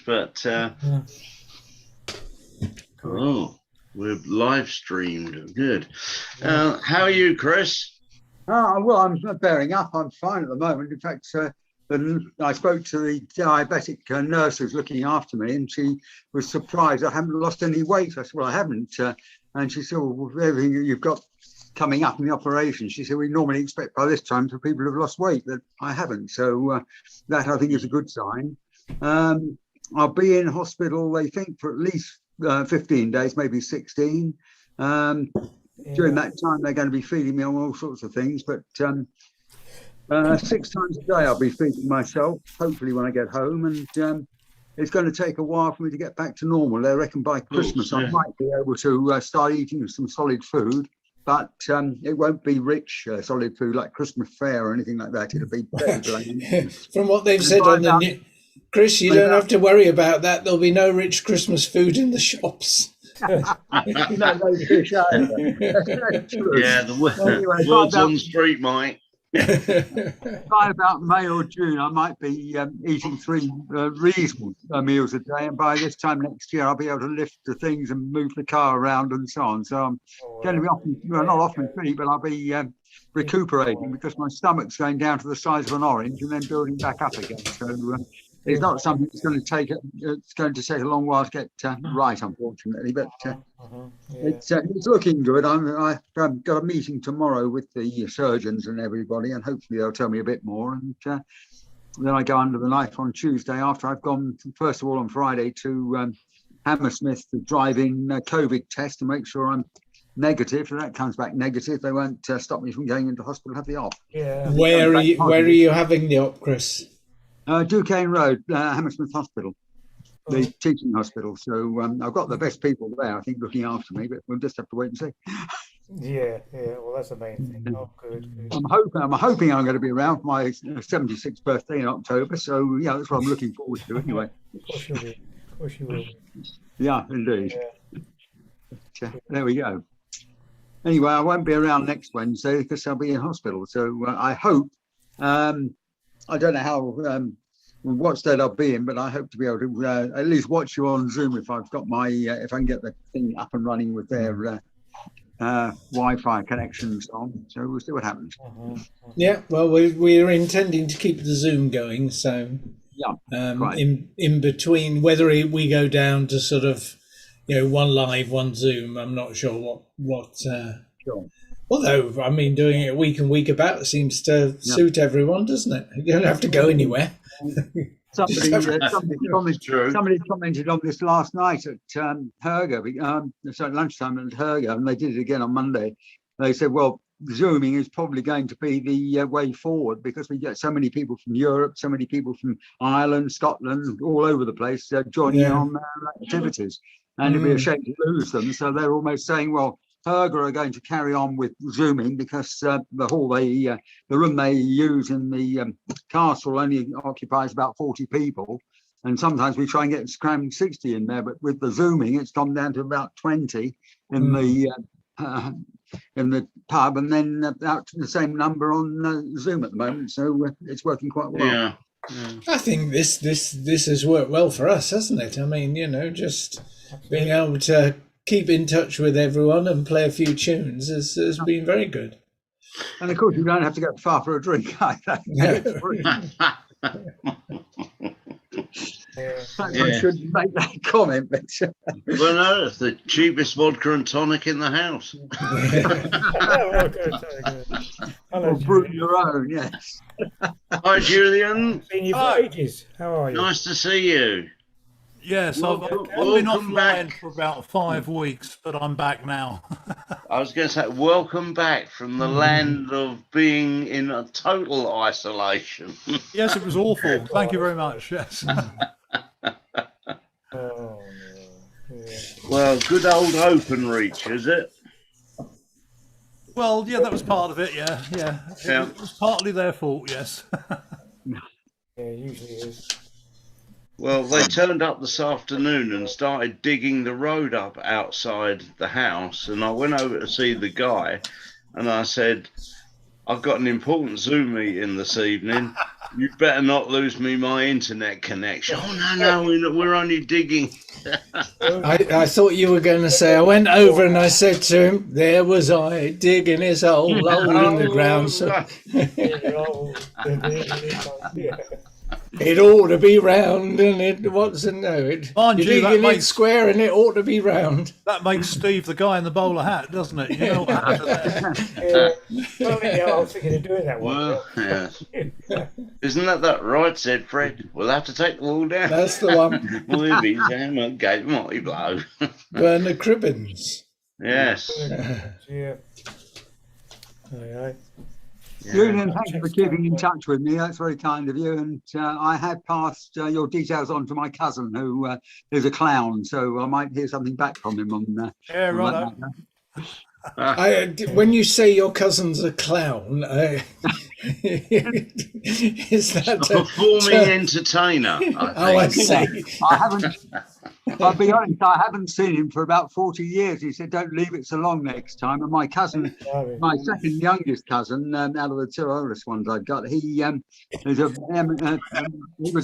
But oh, we're live streamed. Good. How are you, Chris? Well, I'm bearing up. I'm fine at the moment. In fact, I spoke to the diabetic nurse who's looking after me, and she was surprised I haven't lost any weight. I said, well, I haven't. And she said, well, with everything that you've got coming up in the operation, she said, we normally expect by this time for people who've lost weight, but I haven't. So that, I think, is a good sign. I'll be in hospital, they think, for at least 15 days, maybe 16. During that time, they're going to be feeding me on all sorts of things, but 6 times a day I'll be feeding myself, hopefully when I get home, and it's going to take a while for me to get back to normal. They reckon by Christmas I might be able to start eating some solid food, but it won't be rich solid food like Christmas fare or anything like that. It'll be bland. From what they've said on the news, Chris, you don't have to worry about that. There'll be no rich Christmas food in the shops. Yeah, the words on the street, Mike. By about May or June, I might be eating 3 reasonable meals a day, and by this time next year, I'll be able to lift the things and move the car around and so on. So I'm going to be not often free, but I'll be recuperating because my stomach's going down to the size of an orange and then building back up again. So it's not something that's going to take it's going to take a long while to get right, unfortunately. But it's looking good. I've got a meeting tomorrow with the surgeons and everybody, and hopefully they'll tell me a bit more. And then I go under the knife on Tuesday after I've gone, first of all, on Friday to Hammersmith to drive-in COVID test to make sure I'm negative. If that comes back negative, they won't stop me from going into hospital to have the op. Yeah. Where are you having the op, Chris? Duquesne Road, Hammersmith Hospital, the teaching hospital. So I've got the best people there, I think, looking after me, but we'll just have to wait and see. Yeah. Well, that's the main thing. Oh, good. I'm hoping I'm going to be around for my 76th birthday in October. So yeah, that's what I'm looking forward to anyway. Of course you will. Yeah, indeed. Yeah. There we go. Anyway, I won't be around next Wednesday because I'll be in hospital. So I hope. I don't know how what state I'll be in, but I hope to be able to at least watch you on Zoom if I've got my if I can get the thing up and running with their Wi-Fi connections on. So we'll see what happens. Yeah, well, we're intending to keep the Zoom going. So right. in between, whether we go down to sort of one live, one Zoom, I'm not sure what. Sure. Although, I mean, doing it week and week about seems to suit everyone, doesn't it? You don't have to go anywhere. Somebody commented on this last night at Herger, so at lunchtime at Herger, and they did it again on Monday. They said, well, Zooming is probably going to be the way forward because we get so many people from Europe, so many people from Ireland, Scotland, all over the place joining on their activities. And it'd be a shame to lose them. So they're almost saying, well, Herger are going to carry on with Zooming because the room they use in the castle only occupies about 40 people, and sometimes we try and get cramming 60 in there. But with the Zooming, it's gone down to about 20 in the pub, and then out to the same number on Zoom at the moment. So it's working quite well. Yeah. I think this has worked well for us, hasn't it? I mean, just being able to keep in touch with everyone and play a few tunes has been very good. And of course, you don't have to go far for a drink either. I shouldn't make that comment, but well, no, it's the cheapest vodka and tonic in the house. Or brew your own, yes. Hi, Julian. Seen you for ages. How are you? Nice to see you. Yes, I've been offline for about 5 weeks, but I'm back now. I was going to say, welcome back from the land of being in a total isolation. Yes, it was awful. Thank you very much. Yes. Well, good old Openreach, is it? Well, yeah, that was part of it. Yeah. It was partly their fault. Yes. Yeah, it usually is. Well, they turned up this afternoon and started digging the road up outside the house, and I went over to see the guy, and I said, I've got an important Zoom meeting this evening. You better not lose me my internet connection. Oh, no, we're only digging. I thought you were going to say, I went over and I said to him, there was I digging his hole in the ground. So Yeah. it ought to be round, and it what's it? No, it. Mind You're you, that digging it makes- square, and it ought to be round. That makes Steve the guy in the bowler hat, doesn't it? You know what happened there? Yeah. Well, yeah, I was thinking of doing that one. Well, yes. Isn't that right, said Fred? We'll have to take the wall down. That's the one. We'll be down, okay, mighty blow. Werner Cribbins. Yes. Yeah. Aye. Julian, thank you for keeping in touch with me. That's very kind of you. And I have passed your details on to my cousin, who is a clown. So I might hear something back from him on. Yeah, on right. that matter. When you say your cousin's a clown, is that A performing entertainer, I I think. see. I haven't. I'll be honest. I haven't seen him for about 40 years. He said, "Don't leave it so long next time." And my cousin, my second youngest cousin, out of the two oldest ones I've got, he was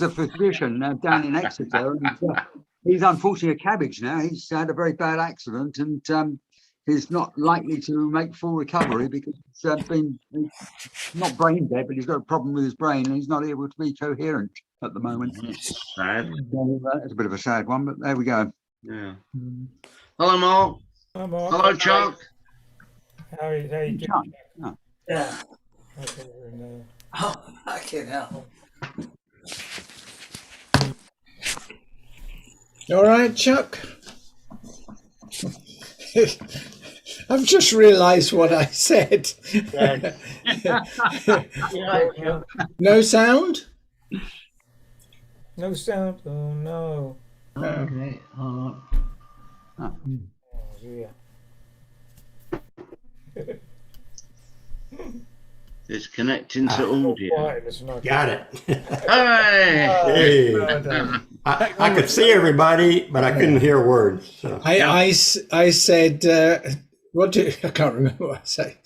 a physician down in Exeter, and he's unfortunately a cabbage now. He's had a very bad accident, and he's not likely to make full recovery because he's not brain dead, but he's got a problem with his brain, and he's not able to be coherent at the moment. Sad. So, it's a bit of a sad one, but there we go. Yeah. Hello, Mark. Hello, Chuck. How are you doing? Chuck, oh. Yeah. Okay, and, Oh, fucking hell. All right, Chuck. I've just realised what I said. No sound? no sound. Oh no. Okay, hold on. Oh, yeah. It's connecting to audio. Quiet, it's not- Got it. Hey! Hey. Well done. I could see everybody, but I couldn't hear words. So. I said, I can't remember what I say.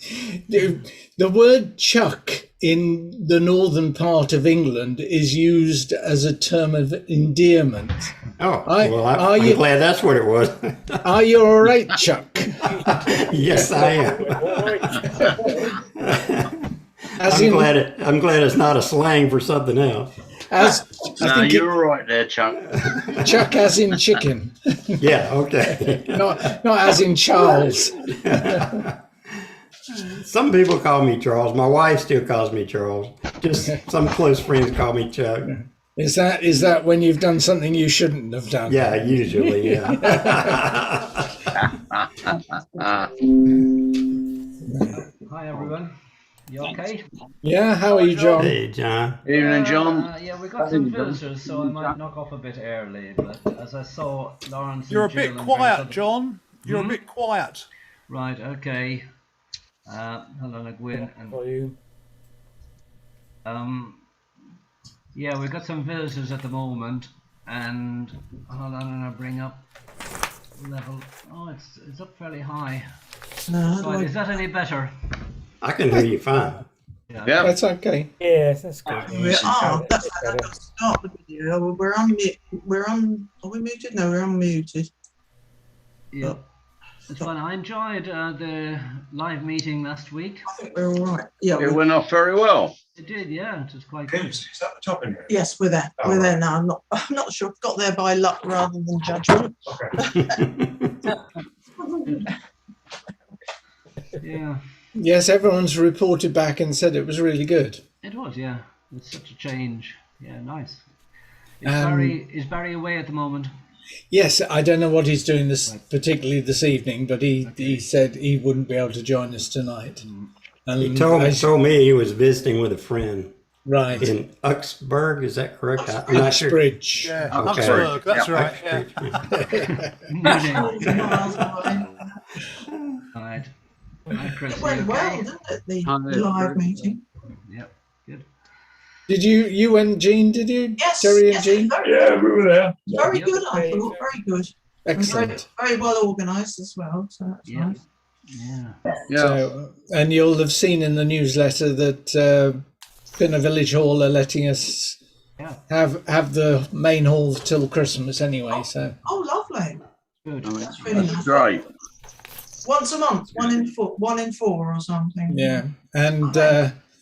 The word chuck in the northern part of England is used as a term of endearment. Oh, I- well, are I'm you- glad that's what it was. Are you all right, Chuck? Yes, I am. As I'm in, glad it's not a slang for something else. as I No, think you're right there, Chuck. Chuck as in chicken, Yeah, okay. not as in Charles. Some people call me Charles. My wife still calls me Charles. Just some close friends call me Chuck. Is that when you've done something you shouldn't have done? Yeah, usually, yeah. Hi, everyone. You okay? Yeah. How are you, John? Hey, John. Evening, John. Yeah, we got some visitors, so I might knock off a bit early. But as I saw Lawrence, You're a and bit Jill and quiet, Bertha- John. You're a bit quiet. Right. Okay. Hold on, Gwyn, and For you. yeah, we've got some visitors at the moment, and hold on, and I'll bring up level. Oh, it's up fairly high. Right, is that any better? I can hear you fine. Yeah. That's okay. Yes, that's good. We are. That's start the video. We're on mute. We're on. Are we muted? No, we're unmuted. Yeah. It's fine. I enjoyed the live meeting last week. I think we're all right. Yeah. It went off very well. It did, yeah. It was quite good. Is that the top in here? Yes, we're there. Oh, We're there right. now. I'm not sure. I've got there by luck rather than judgment. Okay. Yeah, Yes, everyone's reported back and said it was really good. it was. Yeah, it's such a change. Yeah, nice. Um, Is Barry away at the moment? Yes, I don't know what he's doing particularly this evening, but he said he wouldn't be able to join us tonight. And He told me he was visiting with a friend right, in Uxbridge. Is that correct? I'm not sure. Uxbridge. Yeah, Okay. Uxbridge, that's Yeah, right. Yeah. Miles away. Right. Hi, Chris. It you went well, okay? didn't it? The Hi, live meeting. Yep. Good. Did you and Jean? Did you? Yes. Terry and yes, Jean. Yeah, we were there. Very Yep. good. I thought very good. And Excellent. very well organised as well. So that's Yeah. nice. Yeah. Yeah. So, and you'll have seen in the newsletter that Pinner Village Hall are letting us Yeah. have the main hall till Christmas anyway. So Oh, lovely. Good. That's really That's nice. great. Once a month, 1 in 4 or something. yeah, and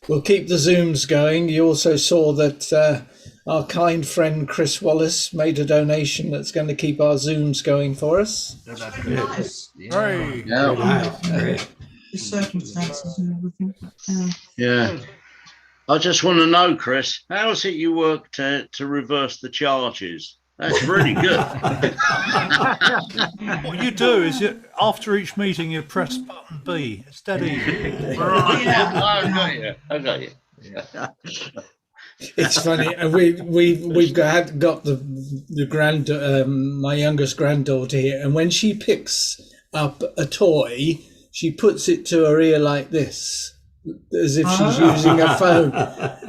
we'll keep the Zooms going. You also saw that our kind friend Chris Wallace made a donation that's going to keep our Zooms going for us. So that's Very good. nice. Yeah. Hooray. Yeah. Nice. Great. The circumstances and everything. Yeah. Good. I just want to know, Chris, how is it you work to reverse the charges? That's really good. What you do is after each meeting you press button B. It's dead easy. Right. Yeah. I got you. Yeah. It's funny. We've got the my youngest granddaughter here, and when she picks up a toy, she puts it to her ear like this, as if she's using a phone.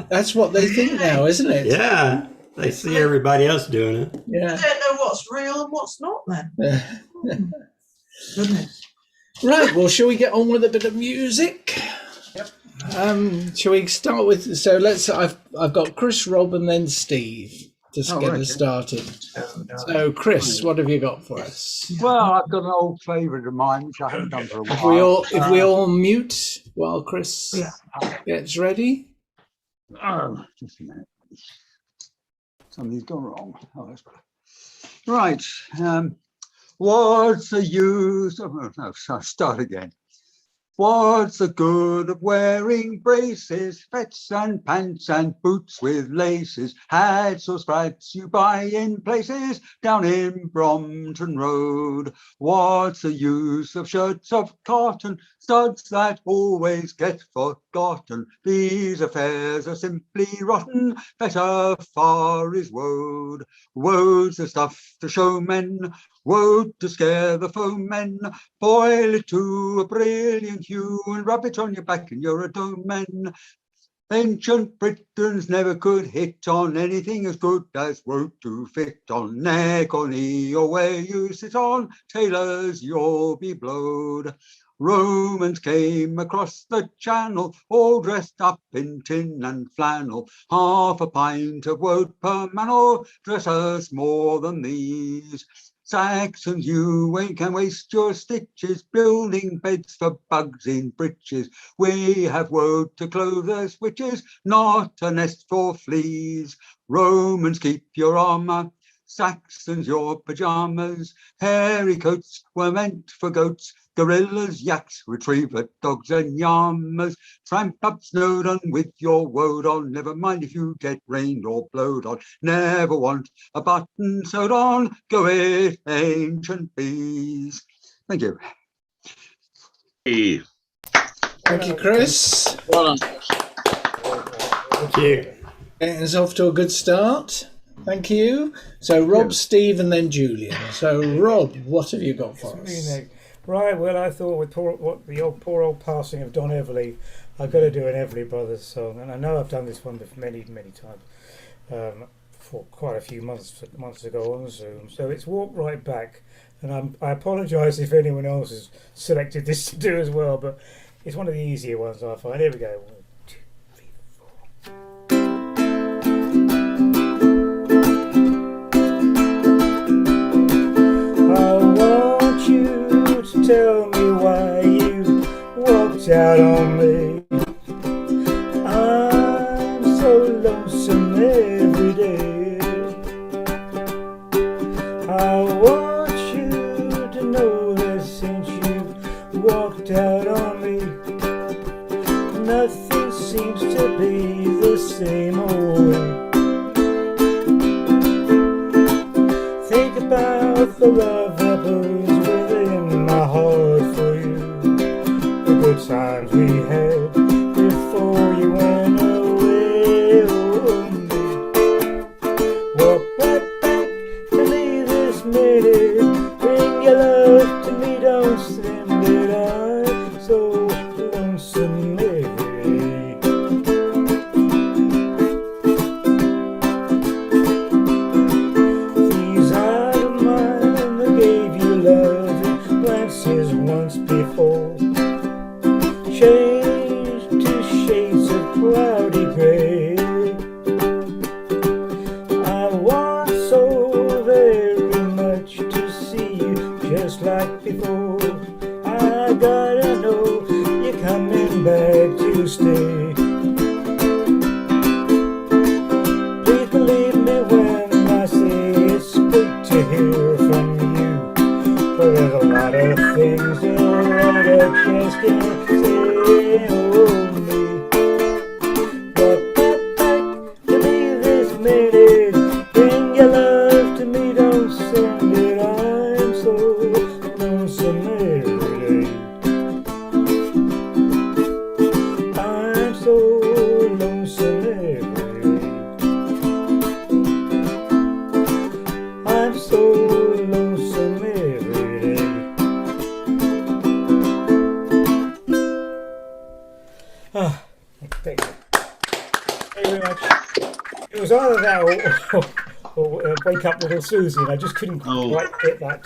That's what they think now, isn't it? Yeah, they see everybody else doing it. I Yeah. don't know what's real and what's not then. Goodness. Right. Well, shall we get on with a bit of music? Yep. Shall we start with? So let's. I've got Chris, Rob, and then Steve to Oh, get right, us yeah. started. So, Chris, what have you got for us? Well, I've got an old favourite of mine, which I haven't done for a If while. we all mute while Chris Yeah. gets ready. Oh, just a minute. Something's gone wrong. Oh, that's good. Right. What's the use of... No, so start again. What's the good of wearing braces, fettes and pants and boots with laces, hats or stripes you buy in places down in Brompton Road? What's the use of shirts of cotton, studs that always get forgotten? These affairs are simply rotten, better far is woad. Woad's the stuff to show men, woad to scare the foemen. Boil it to a brilliant hue and rub it on your back and you're a doman. Ancient Britons never could hit on anything as good as woad to fit on neck or knee or where you sit on. Tailors, you'll be blowed. Romans came across the channel, all dressed up in tin and flannel. Half a pint of woad per mantle, dress us more than these. Saxons, you can waste your stitches building beds for bugs in breeches. We have woad to clothe us witches, not a nest for fleas. Romans, keep your armour. Saxons, your pyjamas. Hairy coats were meant for goats. Gorillas, yaks, retriever dogs and llamas. Tramp up Snowdon with your woad on. Never mind if you get rained or blowed on. Never want a button sewed on. Go it, ancient bees. Thank you. Hey. Thank you, Chris. Well done. Thank you. Getting us off to a good start. Thank you. So, Rob, Steve, and then Julian. So, Rob, what have you got for us? Right, well, I thought with poor old passing of Don Everly, I've got to do an Everly Brothers song, and I know I've done this one many times, for quite a few months ago on Zoom. So it's Walk Right Back, and I apologise if anyone else has selected this to do as well, but it's one of the easier ones I find. Here we go. 1, 2, 3, 4. I want you to tell me why you walked out on me. I'm so lonesome every day. I want you to know that since you walked out on me, nothing seems to be the same old way. Think about the love that burns within my heart for you, the good times we had before you went away. Oh, me. Walk right back to me this minute, bring your love to me, don't send it. I'm so lonesome every day. These eyes of mine, I gave you love and glances once before. like before. I gotta know you're coming back to stay. Please believe me when I say it's good to hear from you. But there's a lot of things that I just can't say. Oh me, but back to me this minute. Bring your love to me, don't send it. I'm so lonesome every day. I'm so lonesome every day. I'm so lonesome every day. Ah, thank you. Thank you very much. It was either that or Wake Up Little Susie, and I just couldn't quite get that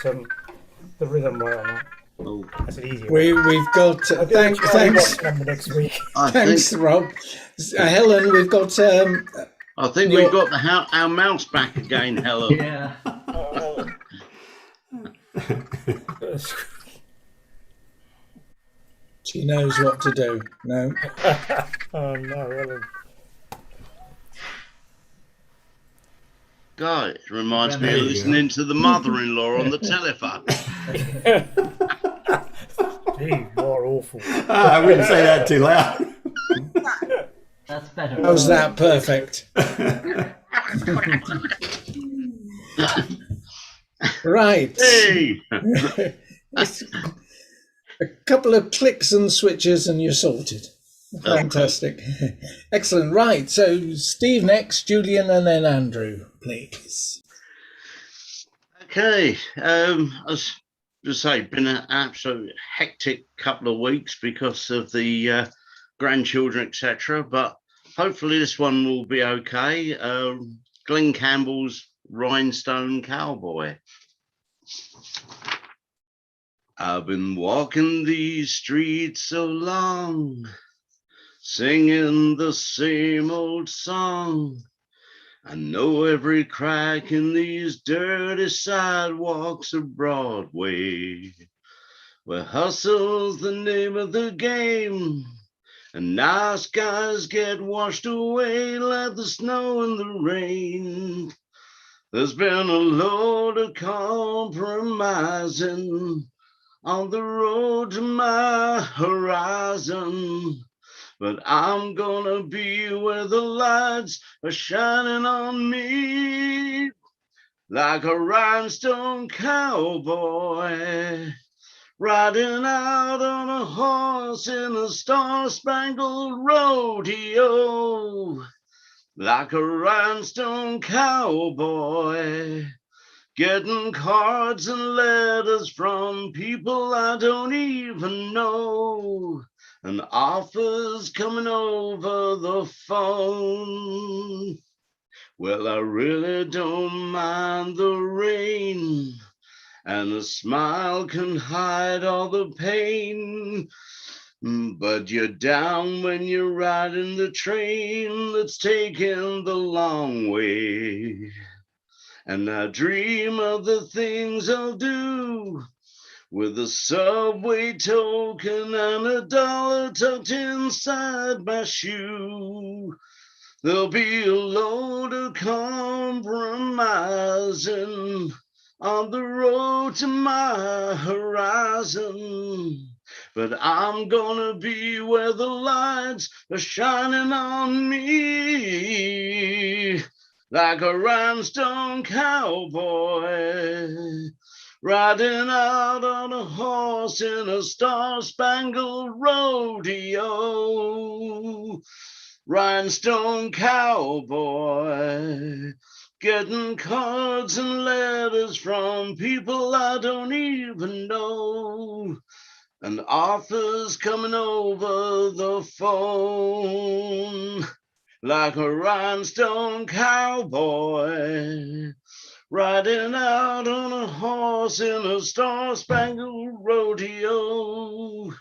the rhythm right on that. Oh, That's an easy one. We've got thanks Number next week. thanks Rob. Helen, we've got I think we've got our mouse back again, Helen. Yeah. she knows what to do. No. Oh no, Ellen. God, it reminds me of listening to the mother-in-law on the telephone. Gee, you're awful. I wouldn't say that too loud. That's better. How's that? Perfect. Right. Hey! It's a couple of clicks and switches and you're sorted. Fantastic. Excellent. Right. So Steve next, Julian, and then Andrew, please. Okay. As I say, been an absolute hectic couple of weeks because of the grandchildren, etc. But hopefully this one will be okay. Glenn Campbell's Rhinestone Cowboy. I've been walking these streets so long, singing the same old song. I know every crack in these dirty sidewalks of Broadway, where hustle's the name of the game, and nice guys get washed away like the snow and the rain. There's been a load of compromising on the road to my horizon, but I'm gonna be where the lights are shining on me like a rhinestone cowboy, riding out on a horse in a star-spangled rodeo. Like a rhinestone cowboy, getting cards and letters from people I don't even know, and offers coming over the phone. Well, I really don't mind the rain, and a smile can hide all the pain. But you're down when you're riding the train that's taking the long way. And I dream of the things I'll do with a subway token and $1 tucked inside my shoe. There'll be a load of compromising on the road to my horizon, but I'm gonna be where the lights are shining on me like a rhinestone cowboy, riding out on a horse in a star-spangled rodeo. Rhinestone cowboy, getting cards and letters from people I don't even know, and offers coming over the phone. Like a rhinestone cowboy, riding out on a horse in a star-spangled rodeo.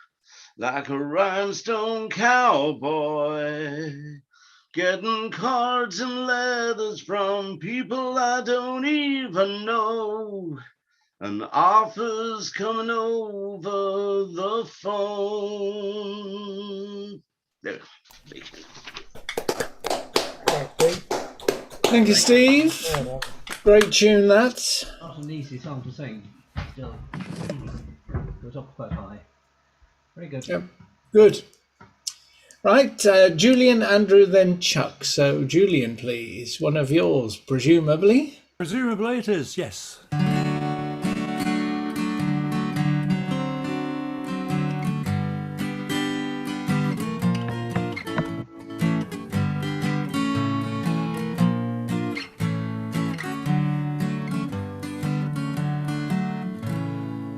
Like a rhinestone cowboy, getting cards and letters from people I don't even know, and Arthur's coming over the phone. There. Thank you, Steve. Great tune, that. Not an easy song to sing. Still goes up quite high. Very good. Yep. Good. Right, Julian, Andrew, then Chuck. So, Julian, please. One of yours, presumably. Presumably it is, yes.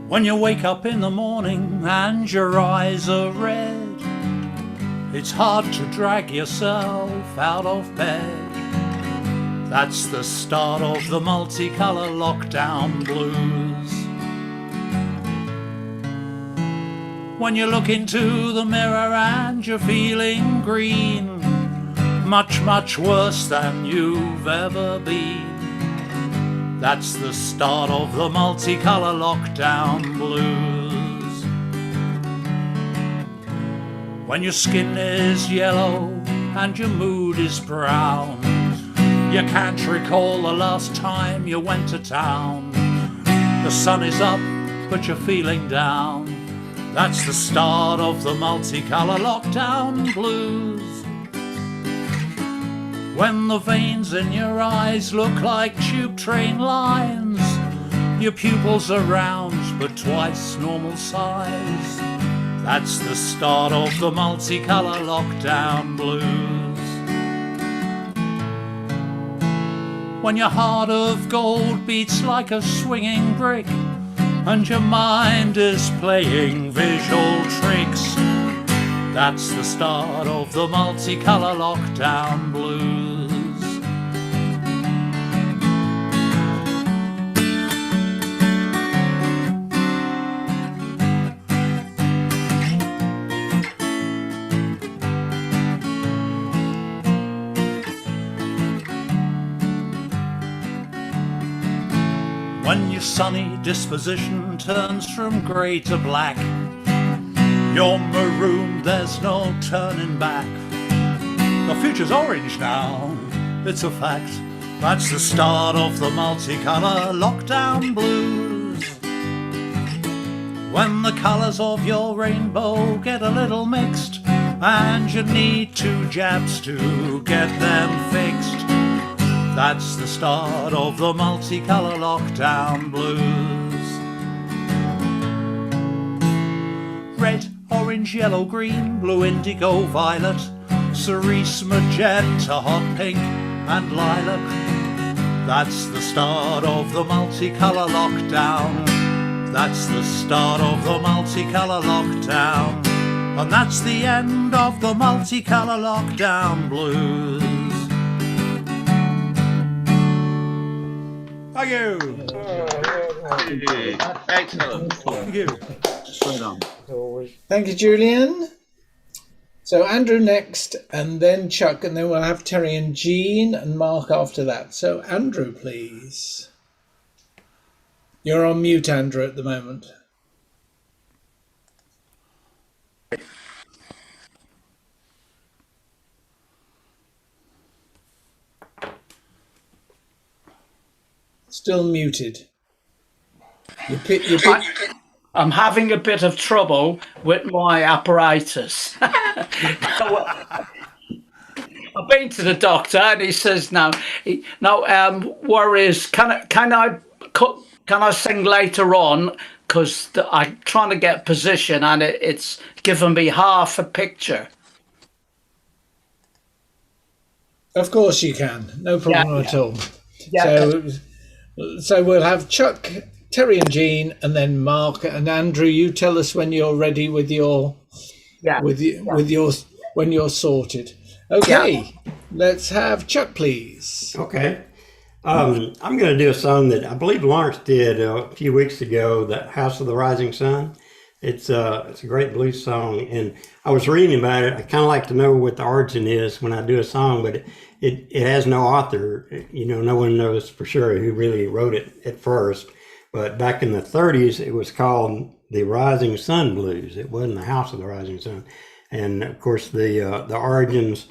When you wake up in the morning and your eyes are red, it's hard to drag yourself out of bed. That's the start of the multicolour lockdown blues. When you look into the mirror and you're feeling green, much, much worse than you've ever been. That's the start of the multicolour lockdown blues. When your skin is yellow and your mood is brown, you can't recall the last time you went to town. The sun is up but you're feeling down. That's the start of the multicolour lockdown blues. When the veins in your eyes look like tube train lines, your pupils are round but twice normal size. That's the start of the multicolour lockdown blues. When your heart of gold beats like a swinging brick and your mind is playing visual tricks, that's the start of the multicolour lockdown blues. When your sunny disposition turns from grey to black, you're marooned, there's no turning back. The future's orange now, it's a fact. That's the start of the multicolour lockdown blues. When the colours of your rainbow get a little mixed and you need 2 jabs to get them fixed, that's the start of the multicolour lockdown blues. Red, orange, yellow, green, blue, indigo, violet, cerise, magenta, hot pink and lilac. That's the start of the multicolour lockdown. That's the start of the multicolour lockdown. And that's the end of the multicolour lockdown blues. Thank you. Excellent. Thank you. Straight on. Thank you, Julian. So Andrew next, and then Chuck, and then we'll have Terry and Jean and Mark after that. So Andrew, please. You're on mute, Andrew, at the moment. Still muted. I'm having a bit of trouble with my apparatus. I've been to the doctor and he says no worries. Can I sing later on, because I'm trying to get position and it's given me half a picture. Of course you can, no problem at all. Yeah. So we'll have Chuck, Terry and Jean, and then Mark and Andrew. You tell us when you're ready with your when you're sorted. Okay, let's have Chuck, please. Okay. I'm going to do a song that I believe Lawrence did a few weeks ago, the House of the Rising Sun. It's a great blues song, and I was reading about it. I kind of like to know what the origin is when I do a song, but it has no author. You know, no one knows for sure who really wrote it at first. But back in the 30s, it was called the Rising Sun Blues. It wasn't the House of the Rising Sun. And of course, the origins,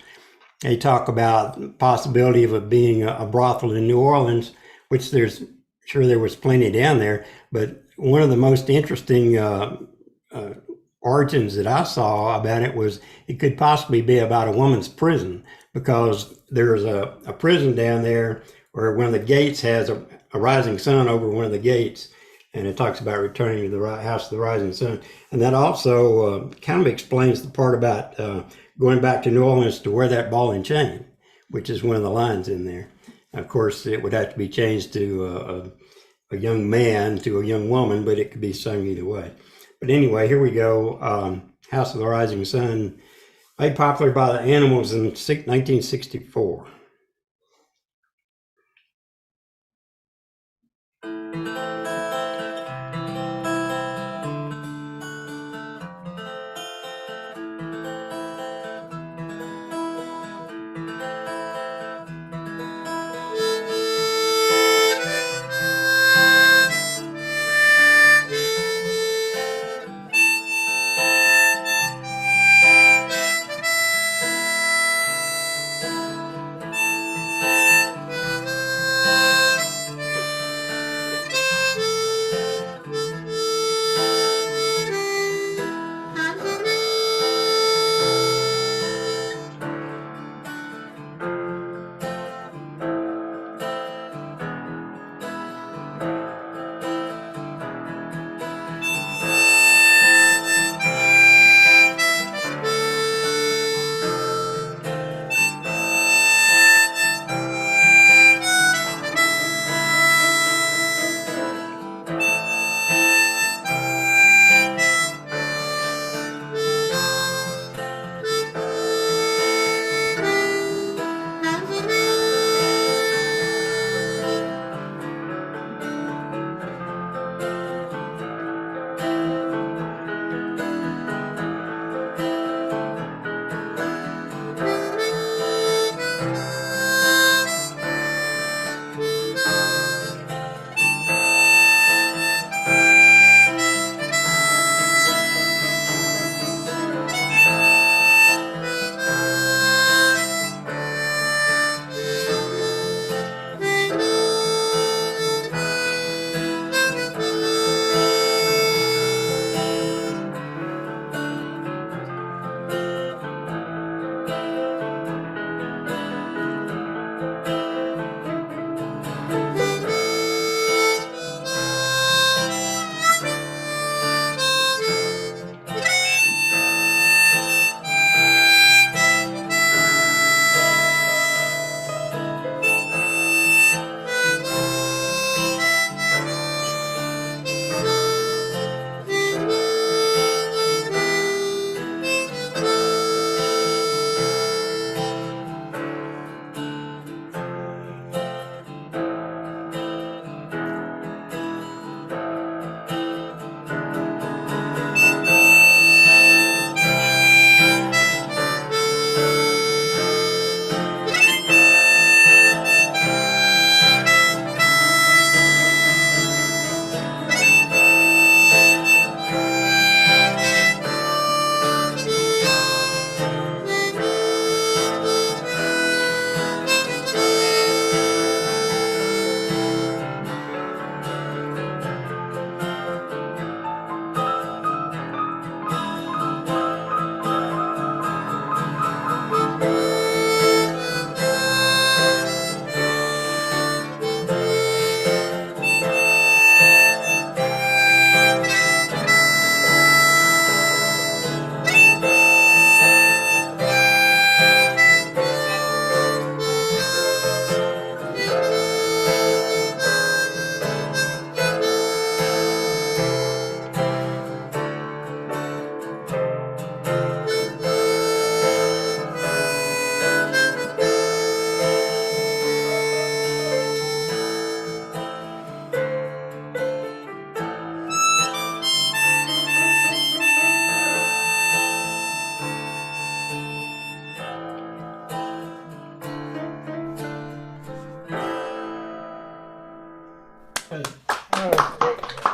they talk about the possibility of it being a brothel in New Orleans, which there was plenty down there. But one of the most interesting origins that I saw about it was it could possibly be about a woman's prison, because there's a prison down there where one of the gates has a rising sun over one of the gates, and it talks about returning to the house of the rising sun. And that also kind of explains the part about going back to New Orleans to wear that ball and chain, which is one of the lines in there. Of course, it would have to be changed to a young man to a young woman, but it could be sung either way. But anyway, here we go. House of the Rising Sun, made popular by the Animals in 1964.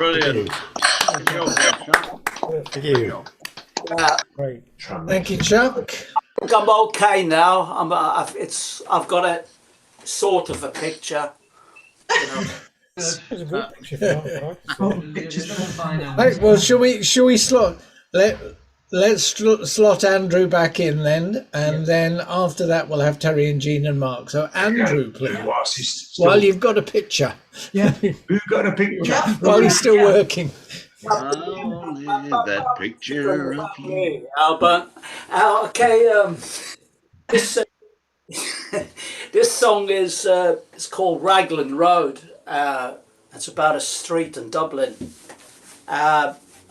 Brilliant. Good job there, Chuck. Thank you. Great. Thank you, Chuck. I'm okay now. I've got a sort of a picture. You know. Good. It's a good picture for that, You're looking fine, Right, well, shall we slot? Let's slot Andrew back in then, and then after that we'll have Terry and Jean and Mark. So Andrew, please. Whilst he's still, While you've got a picture, who got a picture? while he's still working. Oh, that picture of you. Albert. Okay. This this song is it's called Raglan Road. It's about a street in Dublin.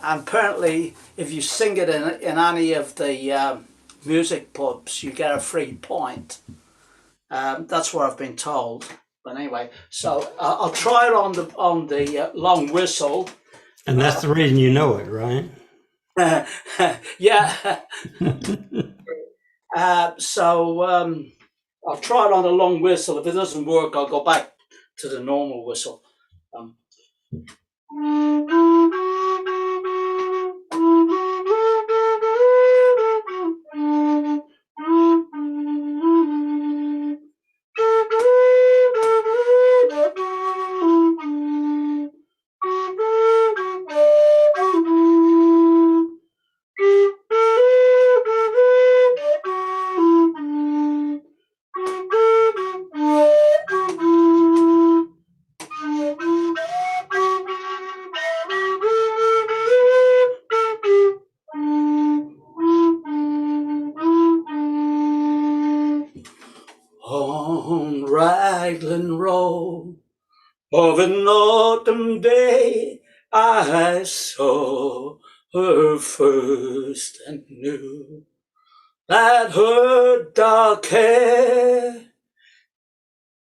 And apparently, if you sing it in any of the music pubs, you get a free point. That's what I've been told. But anyway, so I'll try it on the long whistle. And that's the reason you know it, right? Yeah. So I'll try it on the long whistle. If it doesn't work, I'll go back to the normal whistle. On Raglan Road of an autumn day, I saw her first and knew that her dark hair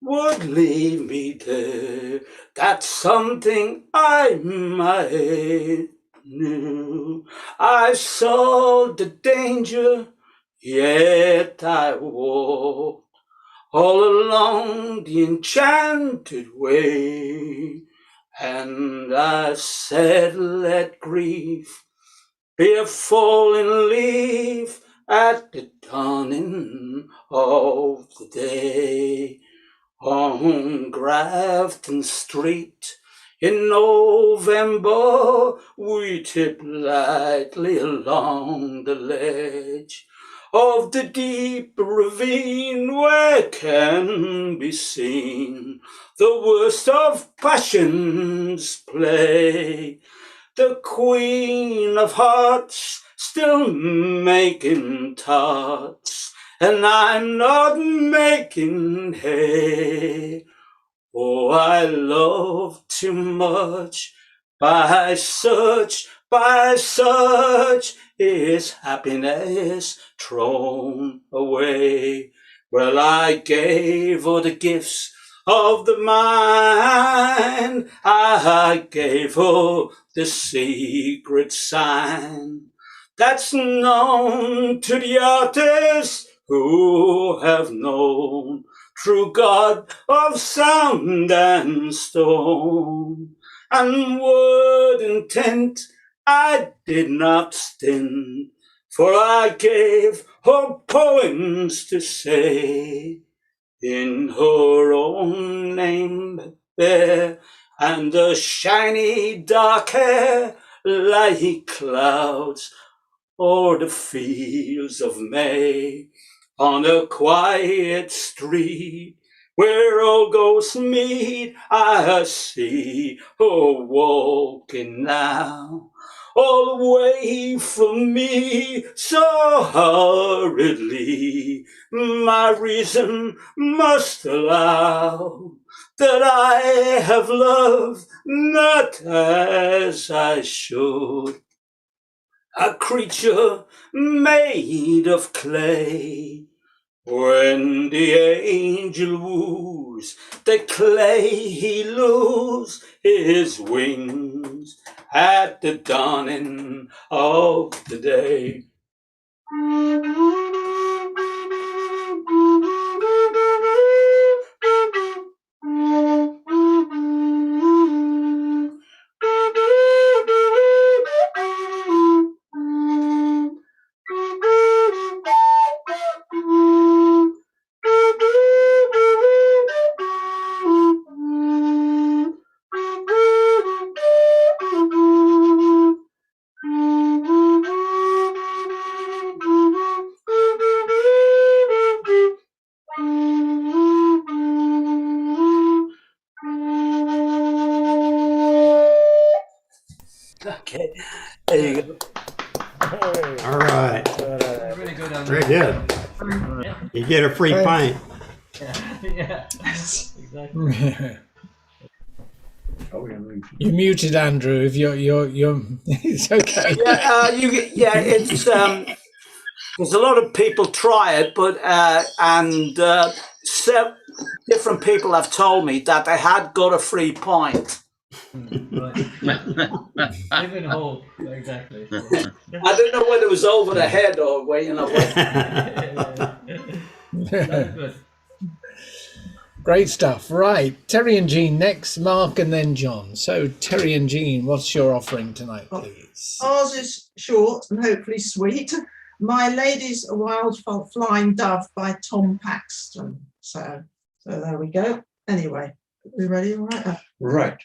would leave me there. That's something I might knew. I saw the danger, yet I walked all along the enchanted way, and I said, let grief be a falling leaf at the dawning of the day. On Grafton Street in November, we tip lightly along the ledge of the deep ravine where can be seen the worst of passions play. The Queen of Hearts still making tarts, and I'm not making hay. Oh, I love too much by such is happiness thrown away. Well, I gave her the gifts of the mind, I gave her the secret sign that's known to the artists who have known true God of sound and stone. And word intent I did not stint, for I gave her poems to say in her own name bear, and the shiny dark hair like clouds o'er the fields of May. On a quiet street where all ghosts meet, I see her walking now, all away from me so hurriedly. My reason must allow that I have loved not as I should, a creature made of clay. When the angel woos the clay, he loses his wings at the dawning of the day. Okay, there you go. All right. Really good, Andrew. Very good. You get a free pint. Yeah, exactly. You're muted, Andrew. If you're it's okay. It's there's a lot of people try it, but different people have told me that they had got a free pint. Right. Living hope, exactly. I don't know whether it was over the head or where, you know. That's good. Great stuff. Right, Terry and Jean next, Mark, and then John. So, Terry and Jean, what's your offering tonight, please? Ours is short and hopefully sweet. My Lady's a Wild Flying Dove by Tom Paxton. So there we go. Anyway, we ready? All right. Right.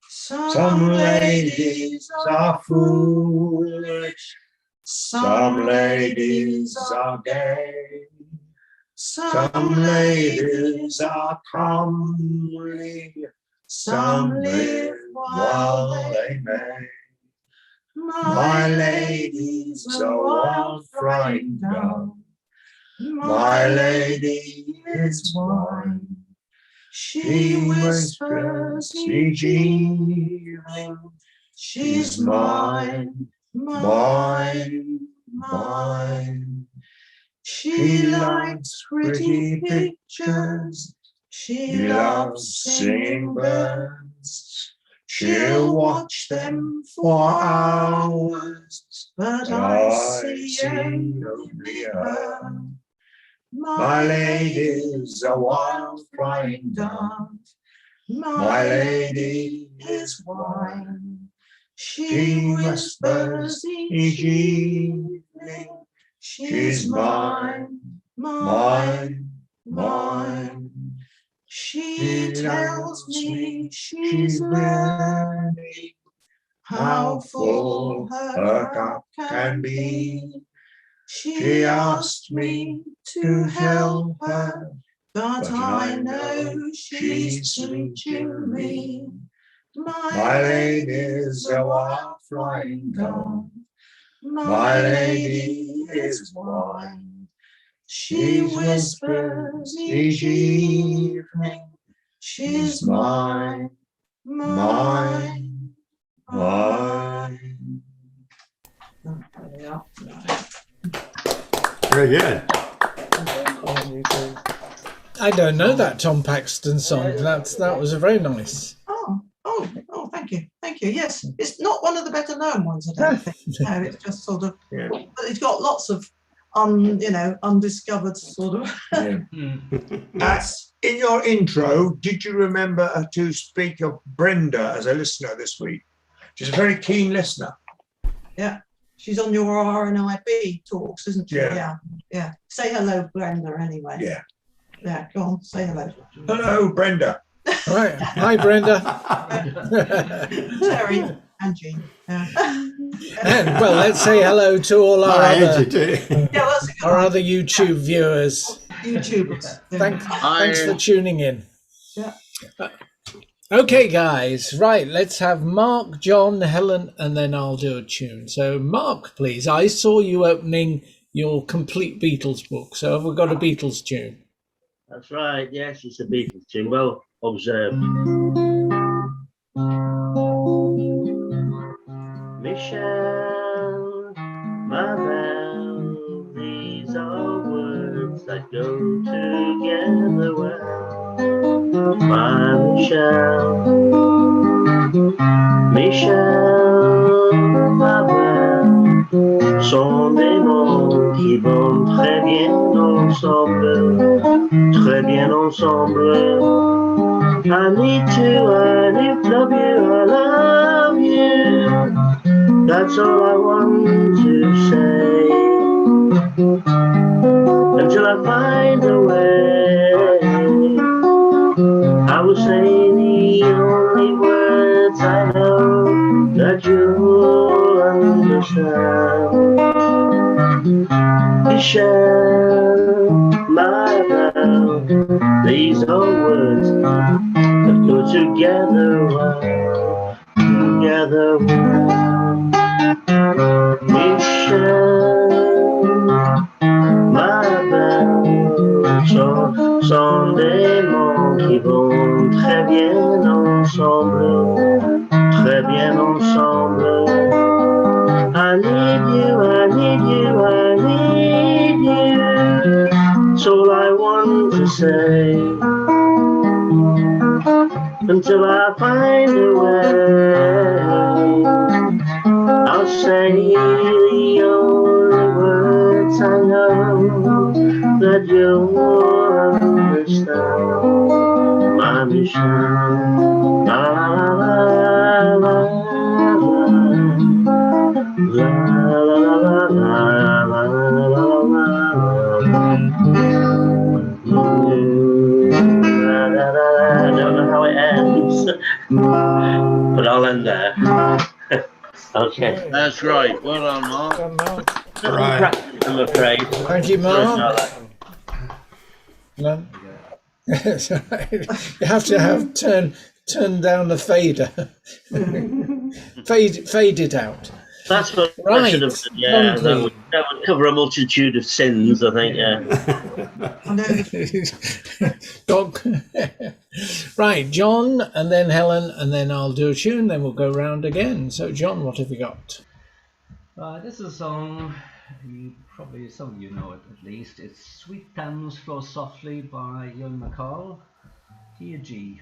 Some ladies are foolish. Some ladies are gay. Some ladies are comely. Some live while they may. My lady's a wild flying dove. My lady is wine. She whispers each evening, she's mine, mine, mine. She likes pretty pictures. She loves singing birds. She'll watch them for hours, but I see only her. My lady's a wild flying dove. My lady is wine. She whispers each evening, she's mine, mine, mine. She tells me she's learning how full her cup can be. She asked me to help her, but I know she's teaching me. My lady's a wild flying dove. My lady is wine. She whispers each evening, she's mine, mine, mine. Yeah. Very good. I don't know that Tom Paxton song. That was a very nice. Oh, thank you. Yes, it's not one of the better known ones, I don't think. No, it's just sort of, but it's got lots of, undiscovered sort of. In your intro, did you remember to speak of Brenda as a listener this week? She's a very keen listener. Yeah, she's on your RNIB talks, isn't she? Yeah. Yeah. Say hello, Brenda, anyway. Yeah. Yeah, go on, say hello. Hello, Brenda. Right. Hi, Brenda. Terry and Jean. Yeah. And well, let's say hello to all our other YouTube viewers. YouTubers. Yeah. Thanks for tuning in. Yeah. Okay, guys. Right, let's have Mark, John, Helen, and then I'll do a tune. So, Mark, please. I saw you opening your complete Beatles book. So, have we got a Beatles tune? That's right. Yes, it's a Beatles tune. Well observed. Michelle, my belle, these are words that go together well. My Michelle, Michelle, ma belle, sont des mots qui vont très bien ensemble, très bien ensemble. I need to, I need to love you, I love you. That's all I want to say. Until I find a way, I will say the only words I know that you'll understand. Michelle, my belle, these are words that go together well, together weather well. Michel, ma belle, sont des mots qui vont très bien ensemble, très bien ensemble. I need you, I need you, I need you. That's all I want to say. Until I find a way, I'll say the only words I know that you'll understand. My Michelle, la la la la la la I don't know how it ends, but I'll end there. Okay. That's right. Well done, Mark. Right. I'm afraid. Thank you, Sorry Mark. about that. No. It's all right. You have to have turn down the fader. fade it out. That's what I Right. should have done. Yeah, that would cover a multitude of sins, I think. Yeah. Dog. Right, John, and then Helen, and then I'll do a tune, then we'll go round again. So, John, what have you got? This is a song, probably some of you know it at least. It's Sweet Thames Flow Softly by Young McCall, key of G.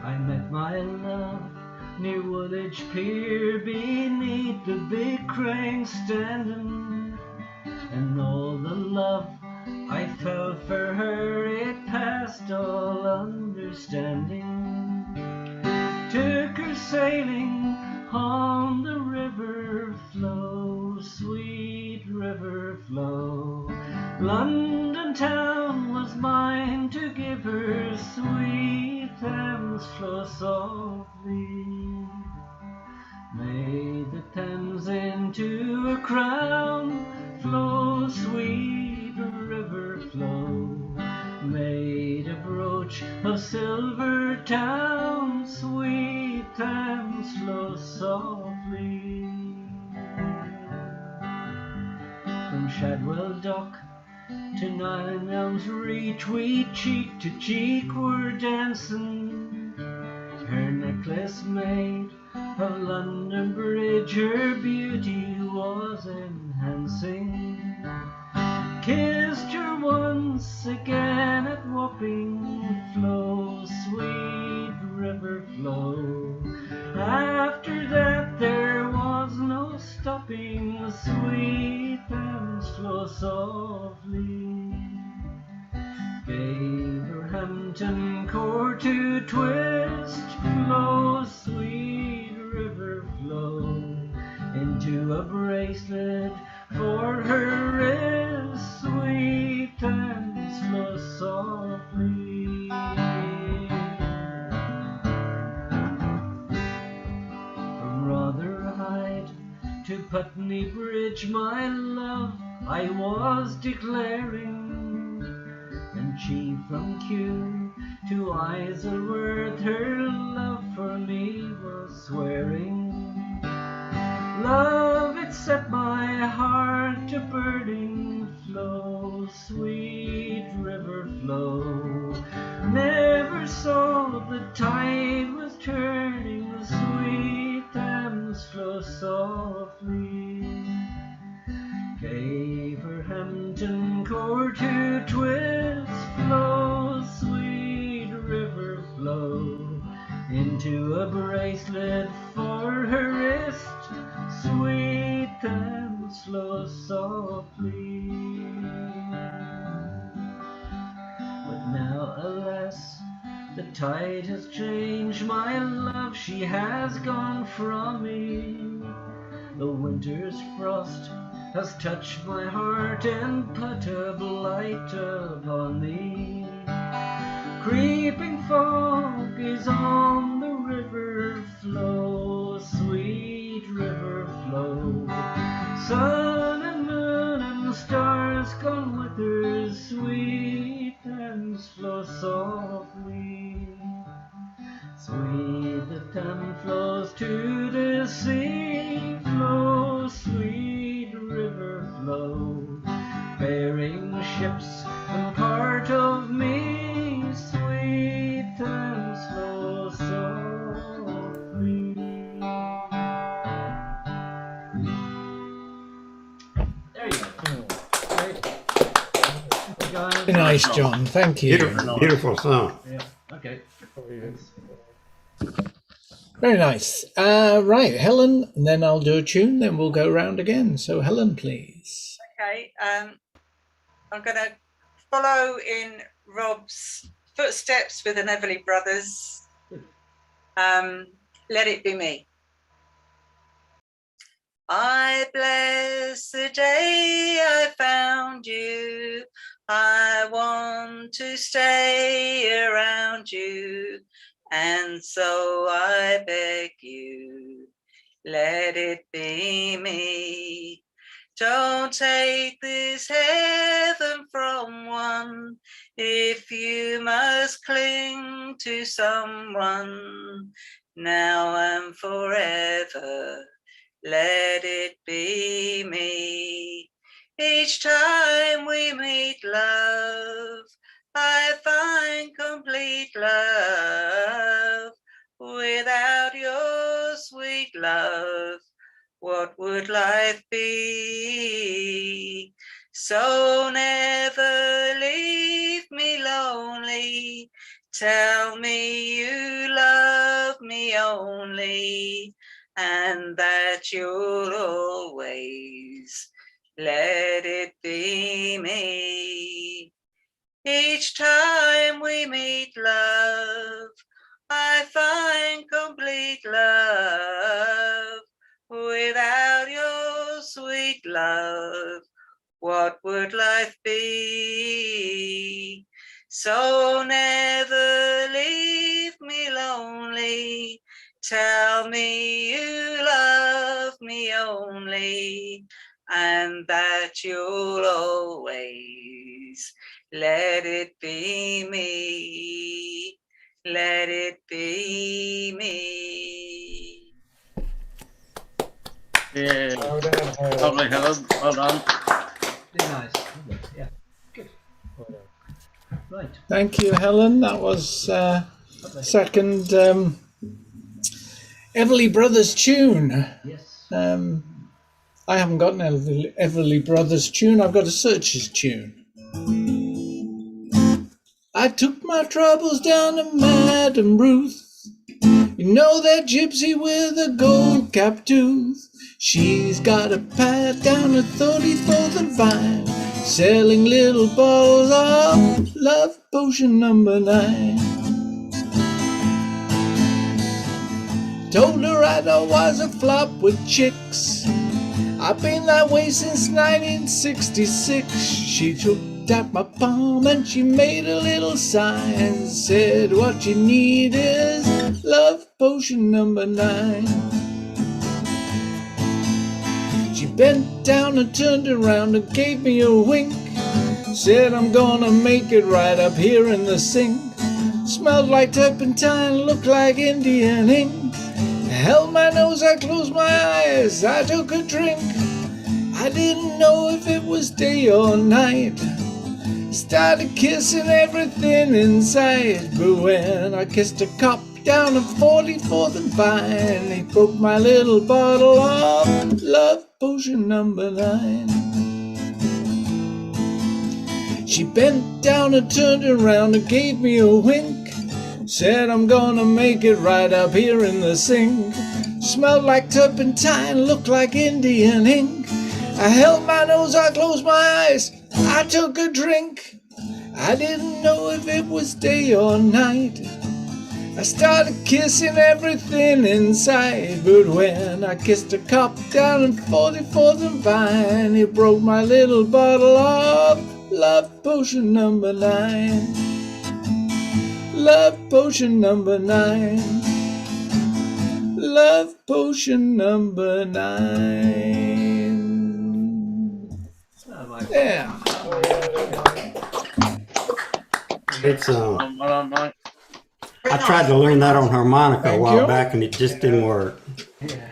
I met my love near Woolwich Pier beneath the big crane standing, and all the love I felt for her, it passed all understanding. Took her sailing on the river flow, sweet river flow. London town was mine to give her, sweet Thames flow softly. May the Thames into a crown flow, sweet river flow. Made a brooch of silver town, sweet Thames flow softly. From Shadwell Dock to Nine Elms Reach, we cheek to cheek were dancing. Her necklace made of London Bridge, her beauty was enhancing. Kissed her once again at Wapping Flow, sweet river flow. After that there was no stopping, sweet Thames flow softly. Gave her Hampton Court to twist, flow, sweet river flow. Into a bracelet for her wrist, sweet Thames flow softly. From Rotherhithe to Putney Bridge, my love I was declaring, and she from Kew to Isleworth, her love for me was swearing. Love, it set my heart to burning, flow, sweet river flow. Never saw the tide was turning, sweet Thames flow softly. Gave her Hampton Court to twist, flow, sweet river flow. Into a bracelet for her wrist, sweet Thames flow softly. But now, alas, the tide has changed, my love, she has gone from me. The winter's frost has touched my heart and put a blight upon me. Creeping fog is on the river flow, sweet river flow. Sun and moon and stars gone with her, the sea flows, sweet river flow, bearing ships and part of me, sweet and slow, softly. There you go. Very nice, John. Thank you. Beautiful song. Yeah. Okay. Very nice. Right, Helen, and then I'll do a tune, then we'll go round again. So, Helen, please. Okay, I'm going to follow in Rob's footsteps with the Everly Brothers. Let It Be Me. I bless the day I found you. I want to stay around you. And so I beg you, let it be me. Don't take this heaven from one if you must cling to someone now and forever. Let it be me. Each time we meet, love, I find complete love. Without your sweet love, what would life be? So never leave me lonely. Tell me you love me only, and that you'll always let it be me. Each time we meet, love, I find complete love. Without your sweet love, what would life be? So never leave me lonely. Tell me you love me only, and that you'll always let it be me. Let it be me. Yeah. Well done, Helen. Lovely, Helen. Well done. Very nice. Yeah. Good. Well done. Right. Thank you, Helen. That was second Everly Brothers tune. Yes. I haven't got an Everly Brothers tune. I've got a Searchers tune. I took my troubles down to Madame Ruth. You know that gypsy with a gold cap tooth. She's got a pad down at 34th and Vine, selling little bottles of Love Potion number 9. Told her I was a flop with chicks. I've been that way since 1966. She looked at my palm and she made a little sign, said what you need is Love Potion number 9. She bent down and turned around and gave me a wink, said I'm gonna make it right up here in the sink. Smelled like turpentine, looked like Indian ink. I held my nose, I closed my eyes, I took a drink. I didn't know if it was day or night. Started kissing everything inside, but when I kissed a cop down at 44th and Vine, he broke my little bottle of Love Potion number 9. She bent down and turned around and gave me a wink, said I'm gonna make it right up here in the sink. Smelled like turpentine, looked like Indian ink. I held my nose, I closed my eyes, I took a drink. I didn't know if it was day or night. I started kissing everything inside, but when I kissed a cop down in 44th and Vine, he broke my little bottle of Love Potion number 9. Love Potion number 9. Love Potion number 9. Yeah. Good song. Well done, Mike. I tried to learn that on harmonica a Thank while you. back and it just didn't work. Yeah.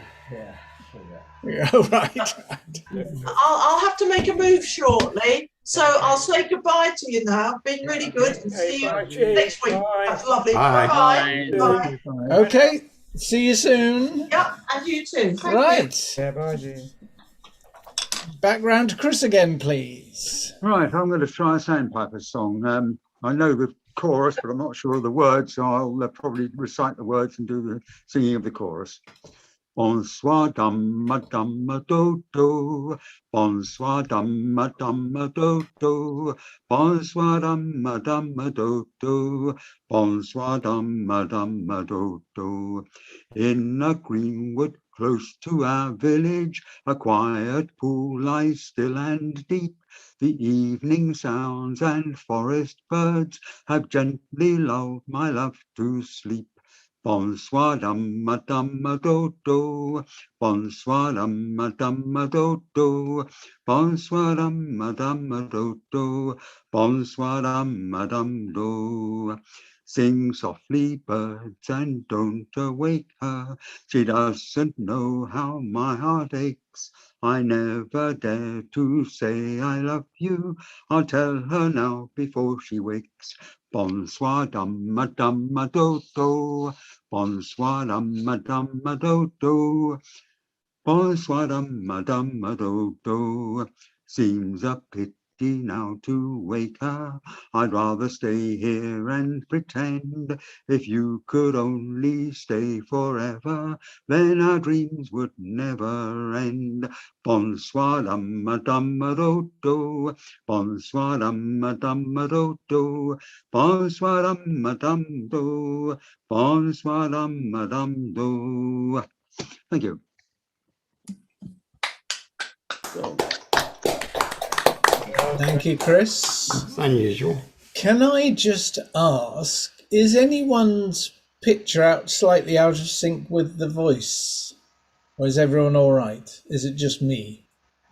Oh, right. I'll have to make a move shortly. So I'll say goodbye to you now. Been really good. And see you next week. That's lovely. Bye. Bye. Okay. See you soon. Yep, and you too. Thank you. Right. Yeah, bye, Jean. Back round to Chris again, please. Right, I'm going to try a Sandpiper song. I know the chorus, but I'm not sure of the words, so I'll probably recite the words and do the singing of the chorus. Bonsoir, damma, damma, do, do. Bonsoir, damma, damma, do, do. Bonsoir, damma, damma, do, do. Bonsoir, damma, damma, do, do. In a greenwood close to our village, a quiet pool lies still and deep. The evening sounds and forest birds have gently lulled my love to sleep. Bonsoir, damma, damma, do, do. Bonsoir, damma, damma, do, do. Bonsoir, damma, damma, do, do. Bonsoir, damma, dam, do. Sing softly, birds, and don't awake her. She doesn't know how my heart aches. I never dare to say I love you. I'll tell her now before she wakes. Bonsoir, damma, damma, do, do. Bonsoir, damma, damma, do, do. Bonsoir, damma, damma, do, do. Seems a pity now to wake her. I'd rather stay here and pretend. If you could only stay forever, then our dreams would never end. Bonsoir, damma, damma, do, do. Bonsoir, damma, damma, do, do. Bonsoir, damma, dam, do. Bonsoir, damma, dam, do. Thank you. Thank you, Chris. It's unusual. Can I just ask, is anyone's picture out slightly out of sync with the voice? Or is everyone all right? Is it just me?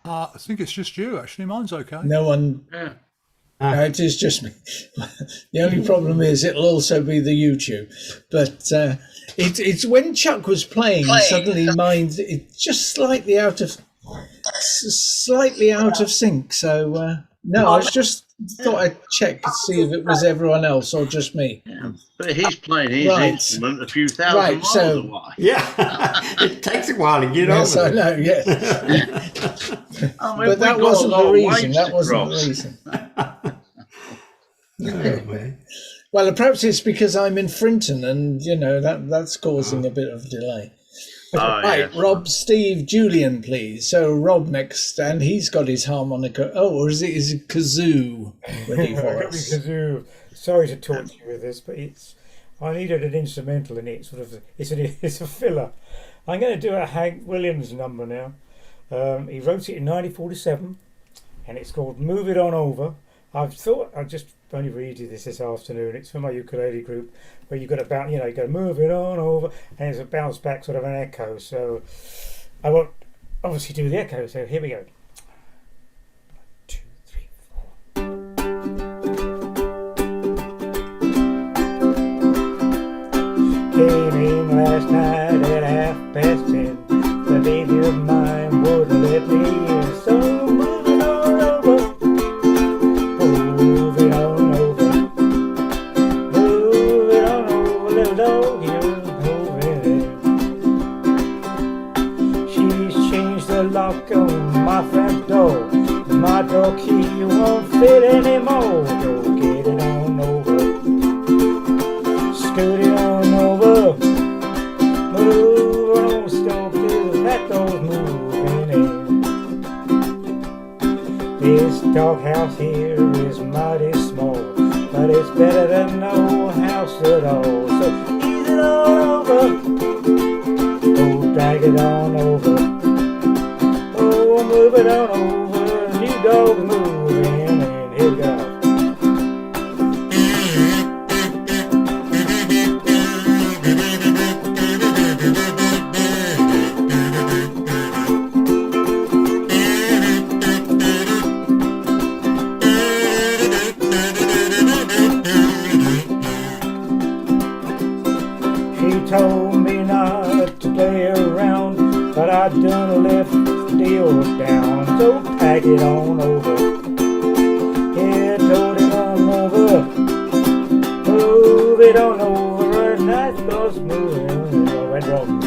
I think it's just you, actually. Mine's okay. No one... No, it is just me. The only problem is it'll also be the YouTube. But it's when Chuck was playing, suddenly mine, it's just slightly out of sync. So, no, I was just thought I'd check to see if it was everyone else or just me. Yeah, but he's playing his instrument a few thousand miles away. Yeah, it takes a while to get yes, over I know, yes. I mean, But that we've got wasn't a lot the of reason. waves That to wasn't the cross. reason. Anyway. Well, perhaps it's because I'm in Frinton and, you know, that's causing a bit of delay. Oh, Right, yes. Rob, Steve, Julian, please. So Rob next, and he's got his harmonica. Oh, or is it kazoo ready for I've got my us? kazoo. Sorry to torture you with this, but I needed an instrumental in it. It's a filler. I'm going to do a Hank Williams number now. He wrote it in 1947, and it's called "Move It On Over." I've thought I'd just only read you this afternoon. It's for my ukulele group, where you've got to bounce, you got to move it on over, and it's a bounce back sort of an echo. So I won't obviously do the echo. So here we go. 1, 2, 3, 4. Came in last night at 10:30. The baby of mine wouldn't let me in, so move it on over. Move it on over. Move it on over, little dog, you're moving in. She's changed the lock on my front door. My door key won't fit anymore. Go get it on over. Scoot it on over. Move on, stop, 'cause that door's moving in. This doghouse here is mighty small, but it's better than no house at all. So ease it on over. Oh, drag it on over. Oh, move it on over. New dog's moving in. Here we go. She told me not to play around, take it on over. Yeah, tote it on over. Move it on over, and that goes moving. I went wrong.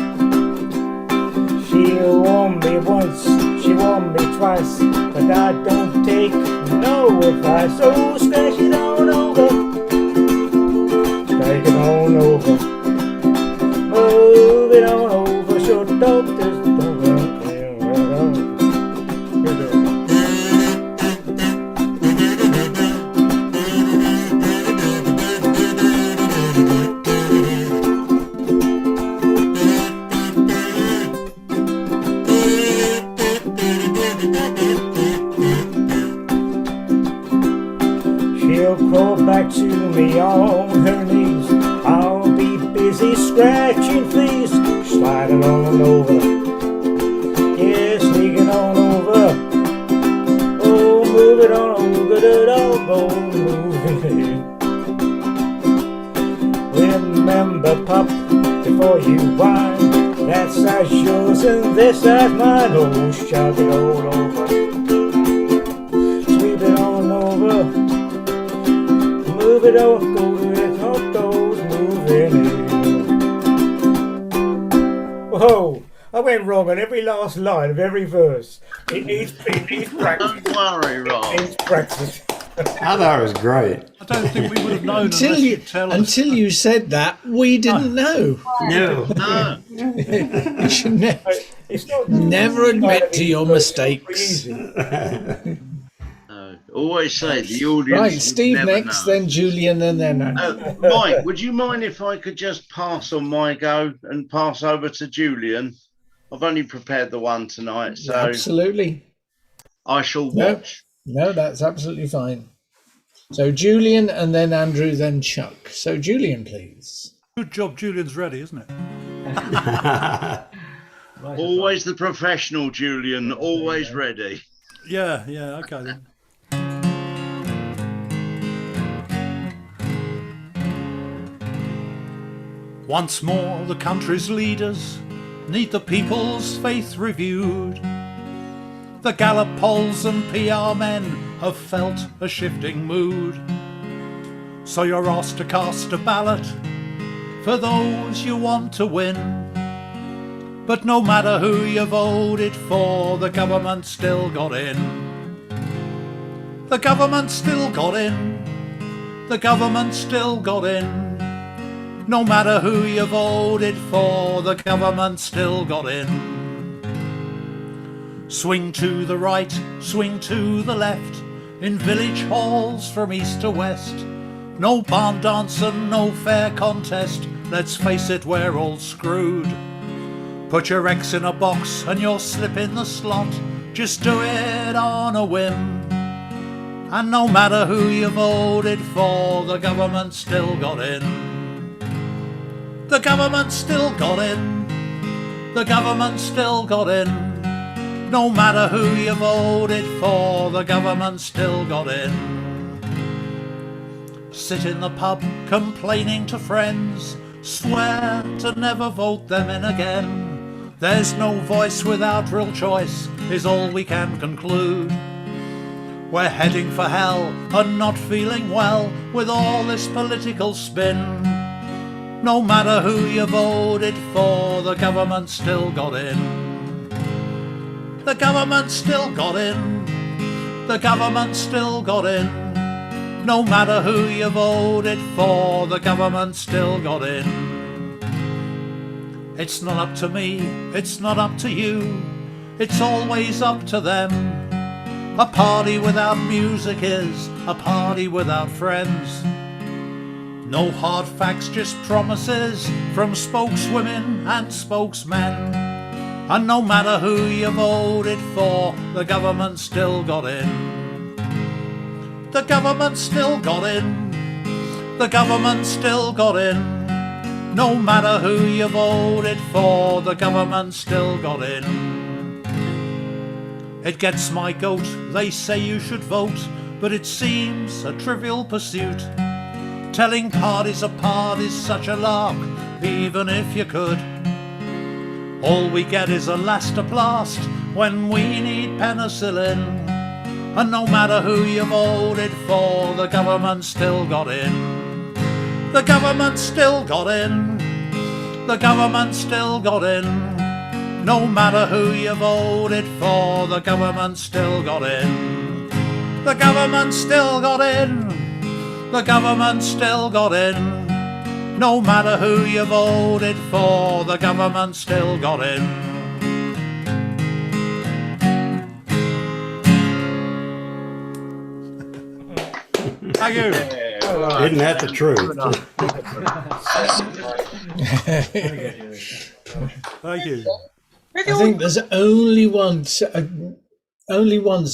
She warned me once, she warned me twice, but I don't take no advice. So scratch it on over, take it on over, move it on over. Sure, doctors don't crawl back to me on her knees. I'll be busy scratching fleas, sliding on over. Yeah, sneaking on over. Oh, move it on over, that elbow, move it. Remember, pup, before you whine, that side's yours and this side's mine. Oh, shove it all over. Sweep it on over. Move it up, go to it, hot dogs moving in. Whoa, I went wrong on every last line of every verse. It needs practice. Don't worry, Rob. It needs practice. I thought it was great. I don't think we would have known until you said that. We didn't know. No. You should never admit to your mistakes. Always say the audience. Right, Steve never next, know. then Julian, and then Mike, would you mind if I could just pass on my go and pass over to Julian? I've only prepared the one tonight, so absolutely. I shall watch. No, that's absolutely fine. So Julian, and then Andrew, then Chuck. So Julian, please. Good job, Julian's ready, isn't it? Always the professional, Julian. Always ready. Yeah, okay then. Once more the country's leaders need the people's faith reviewed. The Gallup polls and PR men have felt a shifting mood. So you're asked to cast a ballot for those you want to win. But no matter who you voted for, the government still got in. The government still got in. The government still got in. No matter who you voted for, the government still got in. Swing to the right, swing to the left, in village halls from east to west. No barn dancing, no fair contest, let's face it, we're all screwed. Put your X in a box and you'll slip in the slot, just do it on a whim. And no matter who you voted for, the government still got in. The government still got in. The government still got in. No matter who you voted for, the government still got in. Sit in the pub complaining to friends, swear to never vote them in again. There's no voice without real choice, is all we can conclude. We're heading for hell and not feeling well with all this political spin. No matter who you voted for, the government still got in. The government still got in. The government still got in. No matter who you voted for, the government still got in. It's not up to me, it's not up to you, it's always up to them. A party without music is a party without friends. No hard facts, just promises from spokeswomen and spokesmen. And no matter who you voted for, the government still got in. The government still got in. The government still got in. No matter who you voted for, the government still got in. It gets my goat, they say you should vote, but it seems a trivial pursuit. Telling parties apart is such a lark, even if you could. All we get is elastoplast when we need penicillin. And no matter who you voted for, the government still got in. The government still got in. The government still got in. No matter who you voted for, the government still got in. The government still got in. The government still got in. No matter who you voted for, the government still got in. Thank you. Isn't that the truth? Thank you. I think there's only once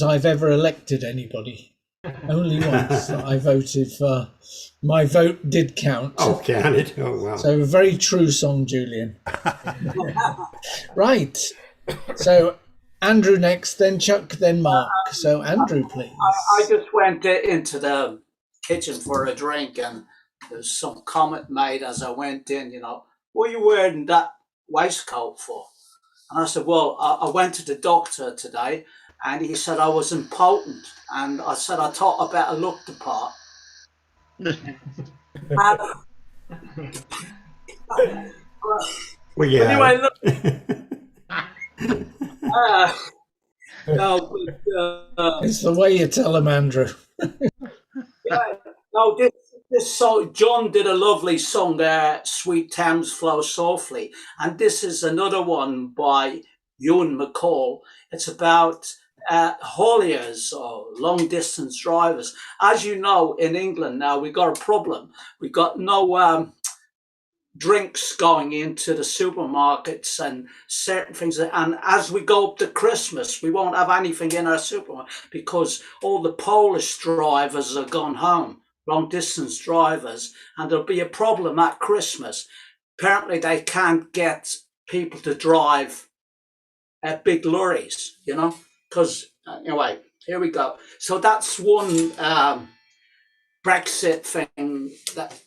I've ever elected anybody. Only once that I voted for. My vote did count. Oh, counted. Oh, wow. So a very true song, Julian. Right. So Andrew next, then Chuck, then Mark. So Andrew, please. I just went into the kitchen for a drink, and there's some comment made as I went in, what are you wearing that waistcoat for? And I said, well, I went to the doctor today, and he said I was impotent. And I said, I thought I better look the part. Well, yeah. Anyway, look. No, but, It's the way you tell them, Andrew. yeah, no, this song, John did a lovely song there, Sweet Thames Flow Softly. And this is another one by Ewan McCall. It's about hauliers or long distance drivers. As you know, in England now, we've got a problem. We've got no drinks going into the supermarkets and certain things. And as we go up to Christmas, we won't have anything in our supermarket because all the Polish drivers are gone home, long distance drivers, and there'll be a problem at Christmas. Apparently they can't get people to drive big lorries, because anyway, here we go. So that's one Brexit thing that,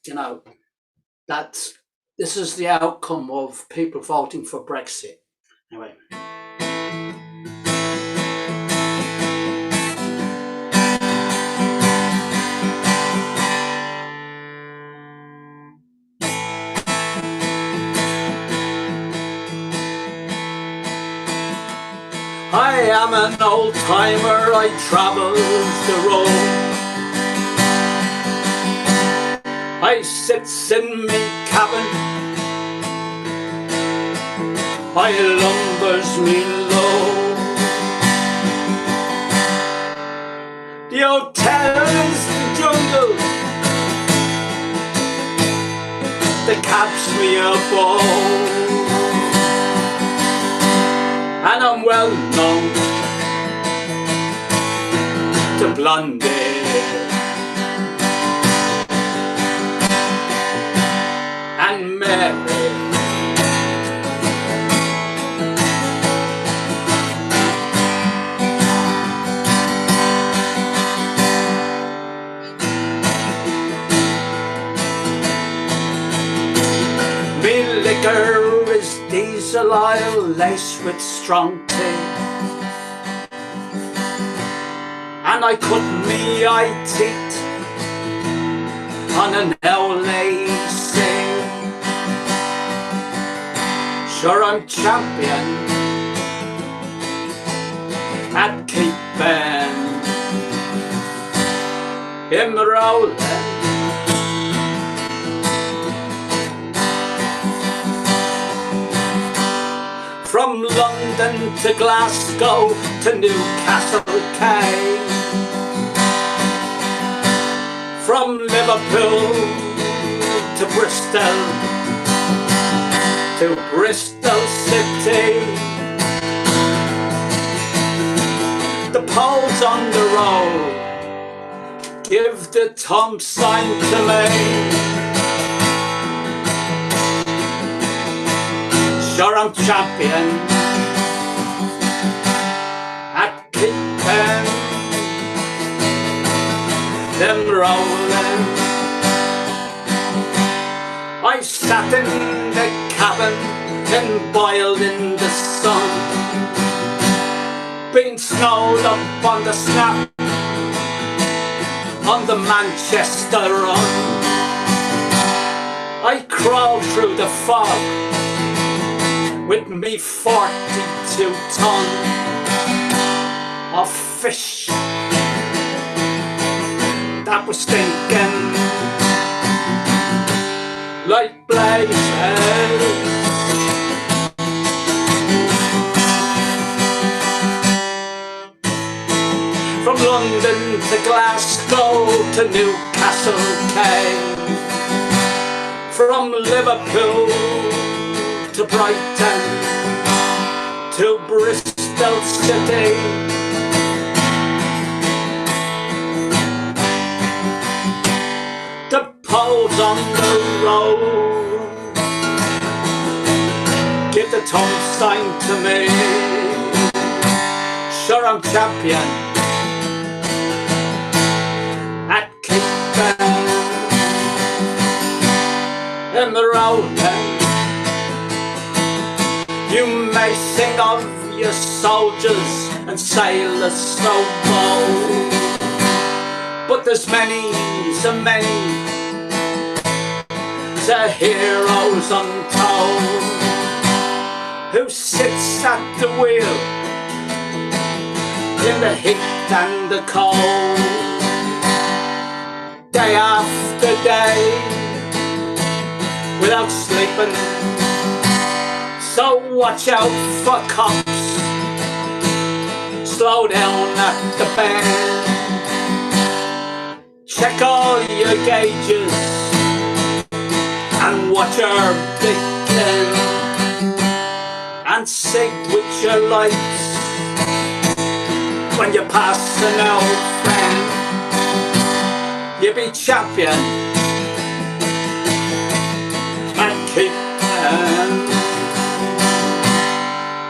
this is the outcome of people voting for Brexit. Anyway. I am an old timer, I travel the road. I sits in me cabin, I lumbers me low. The hotel's the jungle, the cab's me above. And I'm well known to Blondie and Mary. Me liquor is diesel oil laced with strong tea, and I cut me eye teeth on an LAC. Sure, I'm champion at keeping him rolling. From London to Glasgow to Newcastle Quay, from Liverpool to Bristol City. The poles on the road give the Tom sign to me. Sure, I'm champion at keeping them rolling. I sat in the cabin and boiled in the sun, been snowed up on the snap on the Manchester Run. I crawled through the fog with me 42 ton of fish that was stinking like blazes. From London to Glasgow to Newcastle Kane, from Liverpool to Brighton to Bristol City. The poles on the road give the Tom sign to me. Sure, I'm champion at Cape Ben in the Rowland. You may sing of your soldiers and sailors so bold, but there's many, so many the heroes untold who sits at the wheel in the heat and the cold, day after day without sleeping. So watch out for cops, slow down at the bend, check all your gauges and watch your begin, and sig with your lights when you pass an old friend. You be champion and keep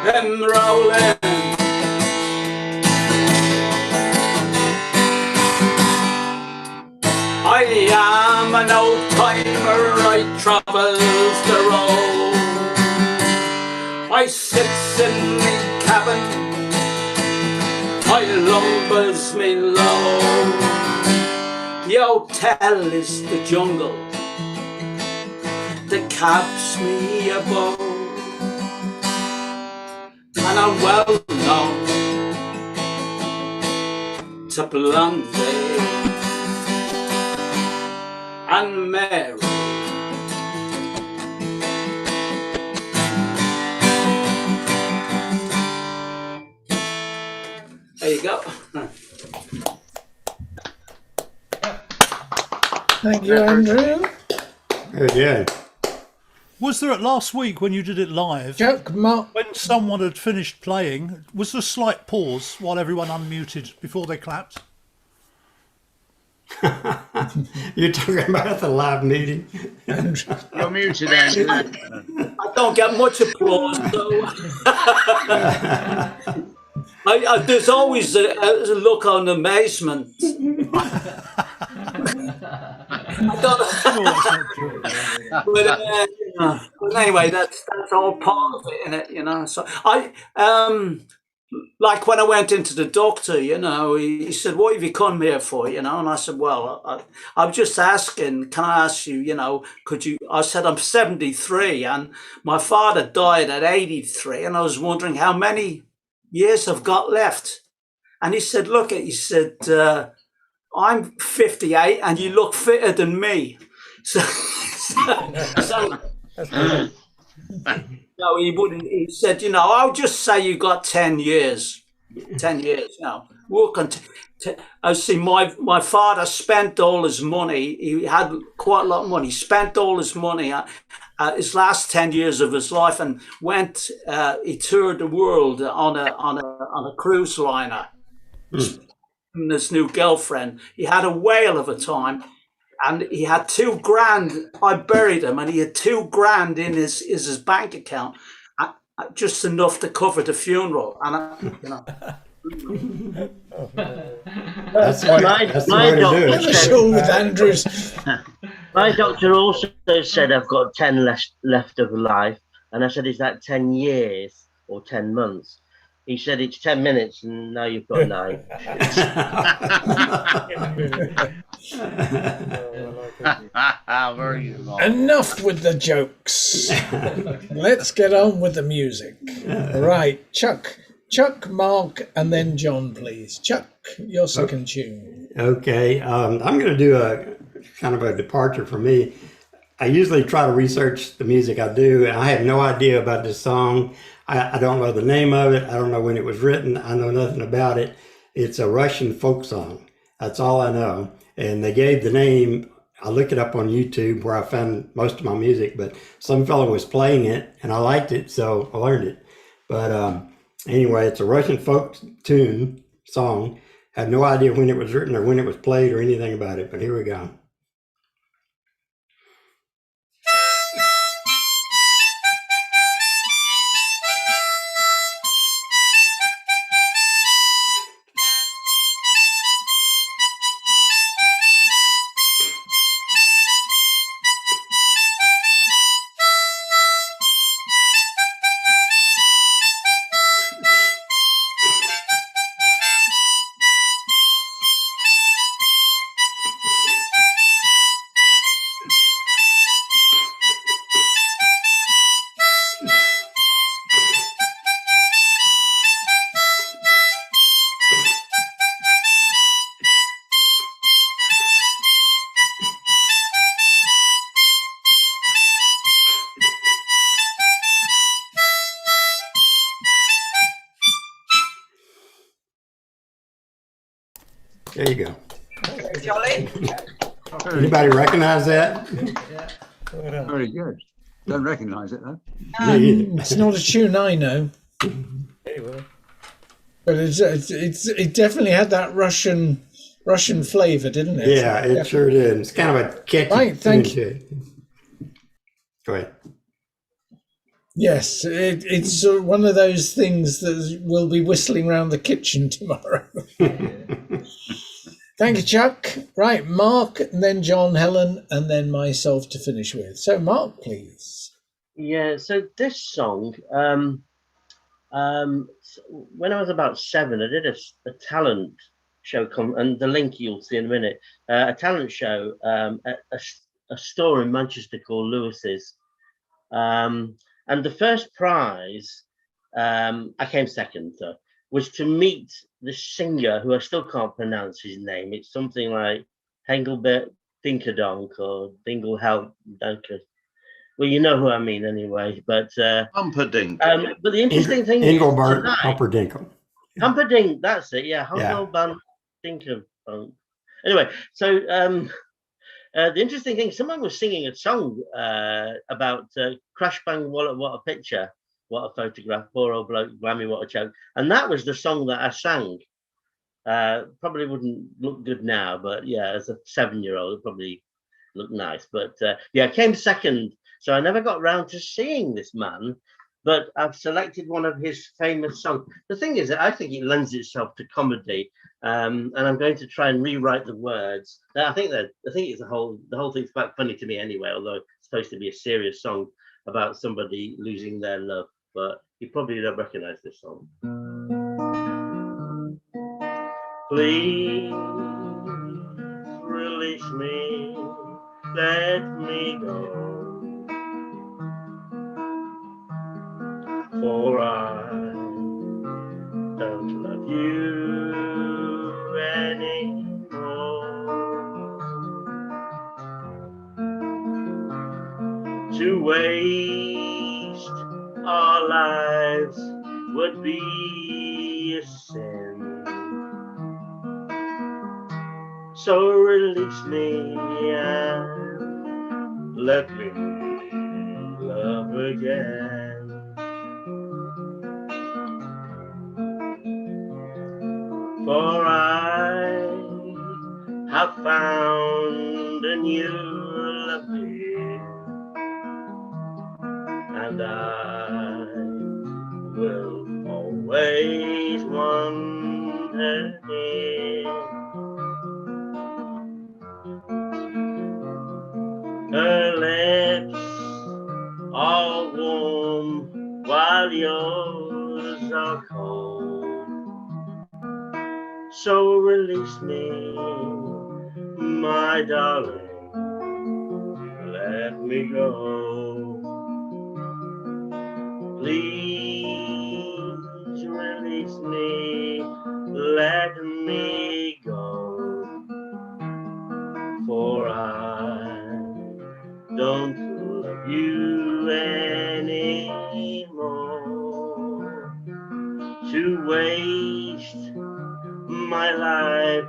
and rolling. I am an old timer, I travels the road. I sits in me cabin, I lumbers me low. The hotel is the jungle, the cab's me above, and I'm well known to Blondie and Mary. There you go. Thank you, Andrew. Good, yeah. Was there at last week when you did it live, when someone had finished playing, was there a slight pause while everyone unmuted before they clapped? You're talking about the live meeting? You're muted, Andrew. I don't get much applause, though. There's always a look on amazement. I don't know. But anyway, that's all part of it, isn't it? You know. So I like when I went into the doctor, you know, he said, "What have you come here for?" You know, and I said, "Well, I'm just asking. Can I ask you? You know, could you?" I said, "I'm 73, and my father died at 83, and I was wondering how many years I've got left." And he said, "Look," he said, "I'm 58, and you look fitter than me." So no, he wouldn't. He said, "You know, I'll just say you got 10 years. 10 years. You know, we'll continue." I see. My father spent all his money. He had quite a lot of money. He spent all his money his last 10 years of his life, and went. He toured the world on a cruise liner. And his new girlfriend. He had a whale of a time. And he had $2,000. I buried him, and he had $2,000 in his bank account, just enough to cover the funeral. And you know, that's the way to do it. My doctor also said I've got 10 left of life, and I said, "Is that 10 years or 10 months?" he said it's 10 minutes and now you've got 9. Very good. Mark. Enough with the jokes. Let's get on with the music. Right, Chuck, Mark, and then John, please. Chuck, your second tune. Okay, I'm going to do a kind of a departure for me. I usually try to research the music I do, and I have no idea about this song. I don't know the name of it. I don't know when it was written. I know nothing about it. It's a Russian folk song. That's all I know. And they gave the name. I looked it up on YouTube where I found most of my music, but some fellow was playing it and I liked it, so I learned it. But anyway, it's a Russian folk tune song. I have no idea when it was written or when it was played or anything about it, but here we go. There you go. Jolly. Anybody recognize that? Very good. Don't recognise it though. It's not a tune I know. But it definitely had that Russian flavour, didn't it? Yeah, it sure did. It's kind of a catchy. Right, thank you. Go ahead. Yes, it's one of those things that will be whistling around the kitchen tomorrow. Thank you, Chuck. Right, Mark, and then John, Helen, and then myself to finish with. So, Mark, please. Yeah, so this song, when I was about 7, I did a talent show, and the link you'll see in a minute, a talent show at a store in Manchester called Lewis's. And the first prize, I came second, so, was to meet the singer, who I still can't pronounce his name. It's something like Hengelbert Dinkerdonk or Dinglehelt Dunker. Well, you know who I mean anyway. But Humperdinck. But the interesting thing Engelbert tonight, Humperdinck. Humperdinck, that's it. Yeah, Humperdinck Dinkerbonk. Anyway, so the interesting thing, someone was singing a song about Crash Bang Wallet, what a picture. What a photograph, poor old bloke, Grammy, what a choke. And that was the song that I sang. Probably wouldn't look good now, but yeah, as a 7-year-old, it probably looked nice. But yeah, I came second. So I never got round to seeing this man, but I've selected one of his famous songs. The thing is, I think it lends itself to comedy, and I'm going to try and rewrite the words. I think it's the whole thing's quite funny to me anyway, although it's supposed to be a serious song about somebody losing their love. But you probably don't recognize this song. Please release me, let me go, for I don't love you anymore. To waste our lives would be a sin. So release me and let me love again. For I have found a new love here, and I will always want her near. Her lips are warm while yours are cold. So release me, my darling, let me go. Please release me, let me go. For I don't love you anymore. To waste my life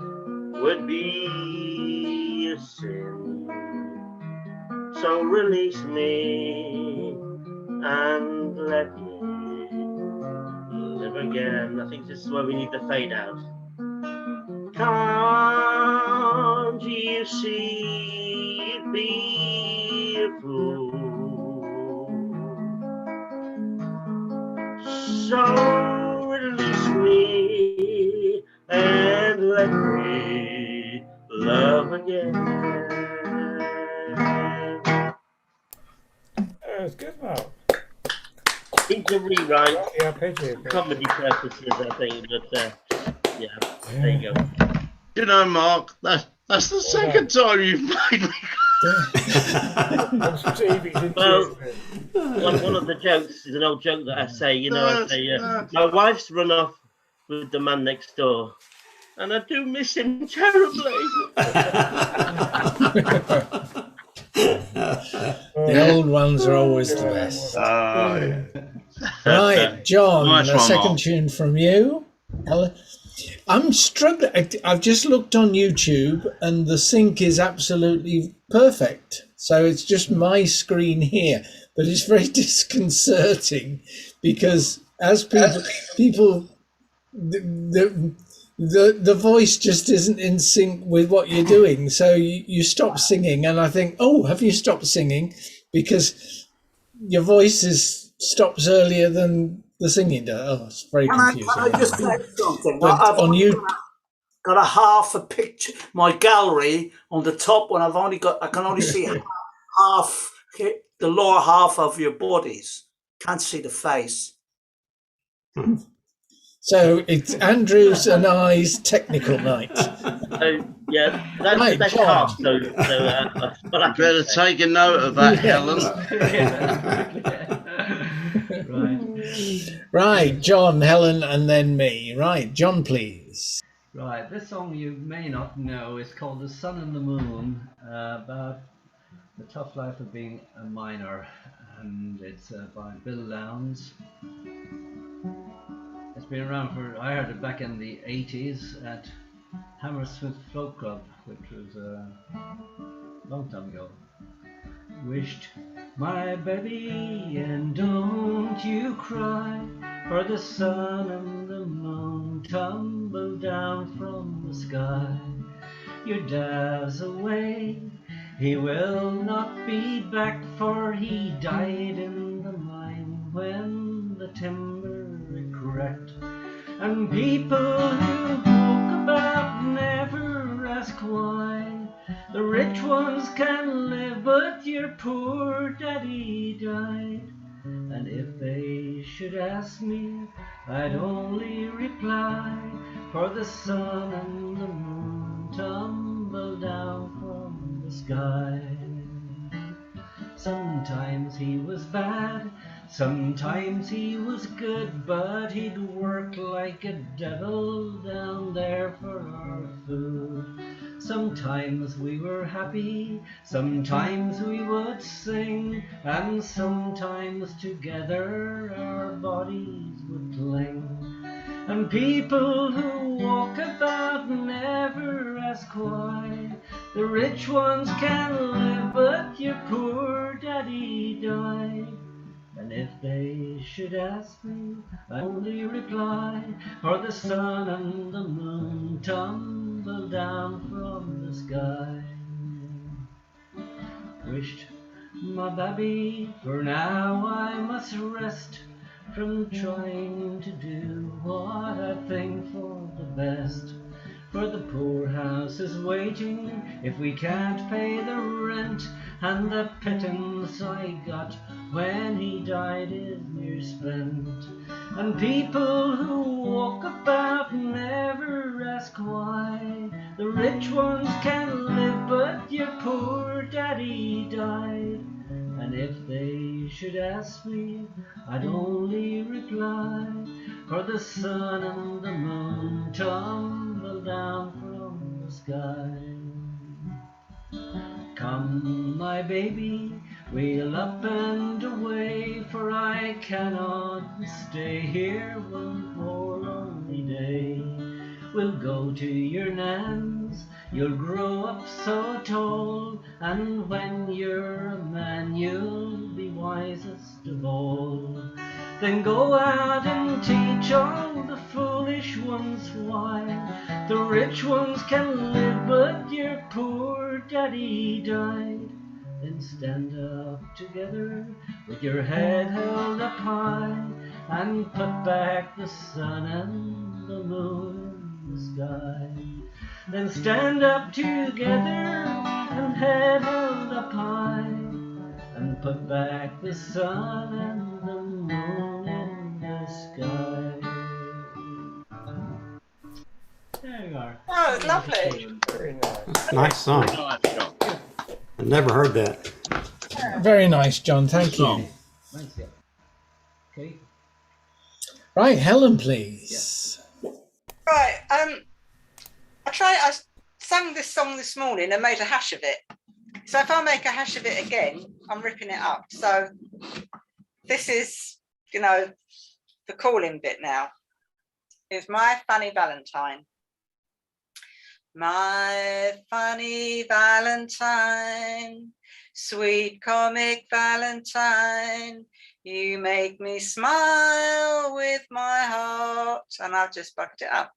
would be a sin. So release me and let me live again. I think this is where we need the fade out. Can't you see it be a fool? So release me and let me love again. It's good, Mark. It's a rewrite. Yeah, arpeggio. Comedy purposes, I think, but yeah, there you go. You know, Mark, that's the second time you've made me. Well, one of the jokes is an old joke that I say, you know, I say, my wife's run off with the man next door, and I do miss him terribly. The old ones are always the best. Right, John, Nice a one, second Mark. tune from you. Helen. I'm struggling. I've just looked on YouTube and the sync is absolutely perfect. So it's just my screen here, but it's very disconcerting because as people the voice just isn't in sync with what you're doing. So you stop singing and I think, oh, have you stopped singing? Because your voice stops earlier than the singing does. Oh, it's very confusing. Can I just say something? But I've on only you, got a half a picture, my gallery on the top one. I can only see half, the lower half of your bodies. Can't see the face. so it's Andrew's and I's technical night. Yeah, that's Right, the best John. half. So but I Better take a note of that, Yeah. Helen. Right, John, Helen, and then me. Right, John, please. Right, this song you may not know is called The Sun and the Moon, about the tough life of being a miner, and it's by Bill Lowndes. It's been around I heard it back in the 80s at Hammersmith Folk Club, which was a long time ago. Wished my baby, and don't you cry, for the sun and the moon tumble down from the sky. Your dad's away, he will not be back, for he died in the mine when the timber cracked. And people who talk about never ask why. The rich ones can live, but your poor daddy died. And if they should ask me, I'd only reply, for the sun and the moon tumble down from the sky. Sometimes he was bad, sometimes he was good, but he'd work like a devil down there for our food. Sometimes we were happy, sometimes we would sing, and sometimes together our bodies would cling. And people who walk about never ask why. The rich ones can live, but your poor daddy died. And if they should ask me, I only reply, for the sun and the moon tumble down from the sky. Wished my baby, for now I must rest from trying to do what I think for the best. for the poorhouse is waiting if we can't pay the rent, and the pittance I got when he died is near spent. And people who walk about never ask why the rich ones can live but your poor daddy died. And if they should ask me, I'd only reply, for the sun and the moon tumble down from the sky. Come, my baby, we'll up and away, for I cannot stay here one more lonely day. We'll go to your Nan's, you'll grow up so tall, and when you're a man you'll be wisest of all. Then go out and teach all the foolish ones why the rich ones can live but your poor daddy died. Then stand up together with your head held up high, and put back the sun and the moon in the sky. Then stand up together and head held up high, and put back the sun and the moon in the sky. There you are. Oh, it's lovely. Very nice. Nice song. I never heard that. Very nice, John. Thank you. Thanks, yeah. Okay. Right, Helen, please. Right. I sang this song this morning and made a hash of it. So if I make a hash of it again, I'm ripping it up. So this is, the calling bit now. It's My Funny Valentine. My funny Valentine, sweet comic Valentine, you make me smile with my heart. And I've just bucked it up.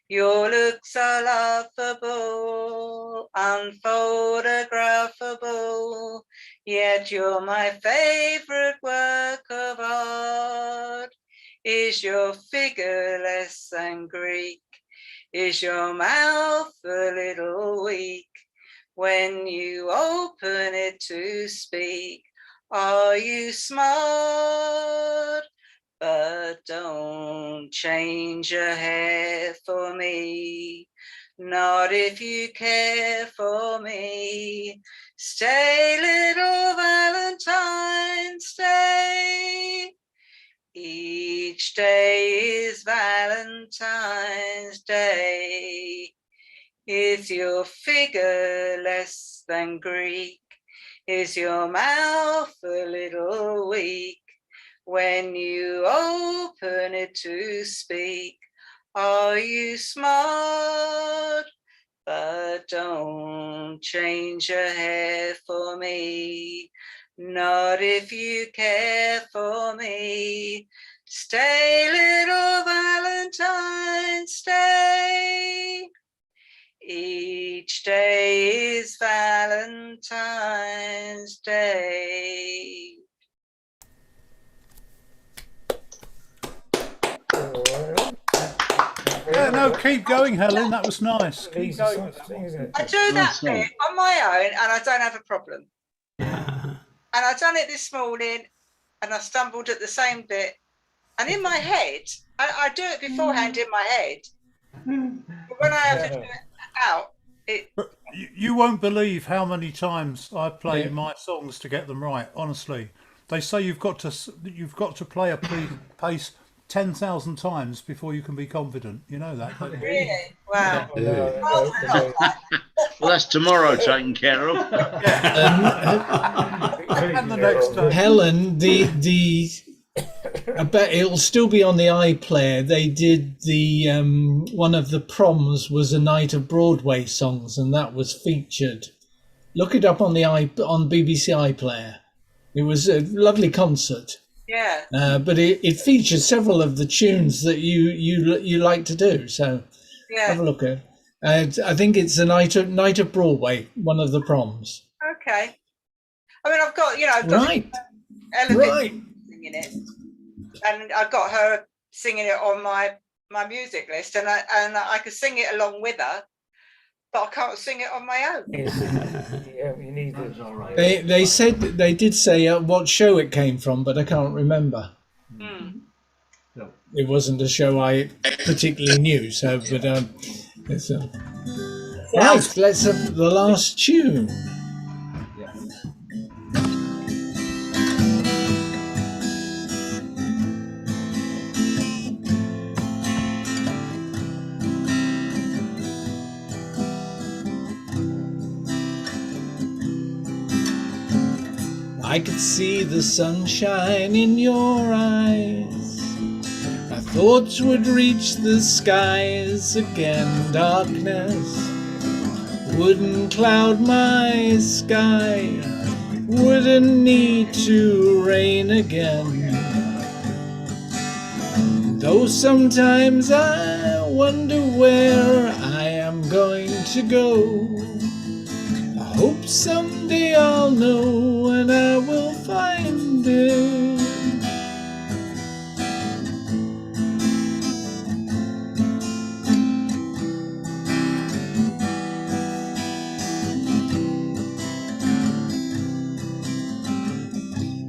Your looks are laughable, unphotographable, yet you're my favorite work of art. Is your figure less than Greek? Is your mouth a little weak when you open it to speak? Are you smart? But don't change your hair for me, not if you care for me. Stay, little Valentine, stay. Each day is Valentine's Day. Is your figure less than Greek? Is your mouth a little weak when you open it to speak? Are you smart? But don't change your hair for me, not if you care for me. Stay, little Valentine, stay. Each day is Valentine's Day. Yeah, no, keep going, Helen. That was nice. Keep Easy going. sort of thing, isn't it? I do that bit on my own and I don't have a problem. And I've done it this morning and I stumbled at the same bit. And in my head, I do it beforehand in my head. But when I have to do it out, You won't believe how many times I play my songs to get them right. Honestly, they say you've got to play a pace 10,000 times before you can be confident. You know that, don't you? really, wow. Well, that's tomorrow taken care of. And the next day. Helen, I bet it'll still be on the iPlayer. They did the one of the proms was a night of Broadway songs, and that was featured. Look it up on on BBC iPlayer. It was a lovely concert. Yeah. But it features several of the tunes that you like to do. So have a look at it. I think it's a night of Broadway, one of the proms. Okay. I mean, I've got, Right. Ella singing it. And I got her singing it on my my music list, and I could sing it along with her, but I can't sing it on my own. Yeah, you need That's it. all right. They said they did say what show it came from, but I can't remember. Mm. It wasn't a show I particularly knew. So, but it's, right, let's have the last tune. I could see the sunshine in your eyes. My thoughts would reach the skies again. Darkness wouldn't cloud my sky, wouldn't need to rain again. Though sometimes I wonder where I am going to go, I hope someday I'll know and I will find it.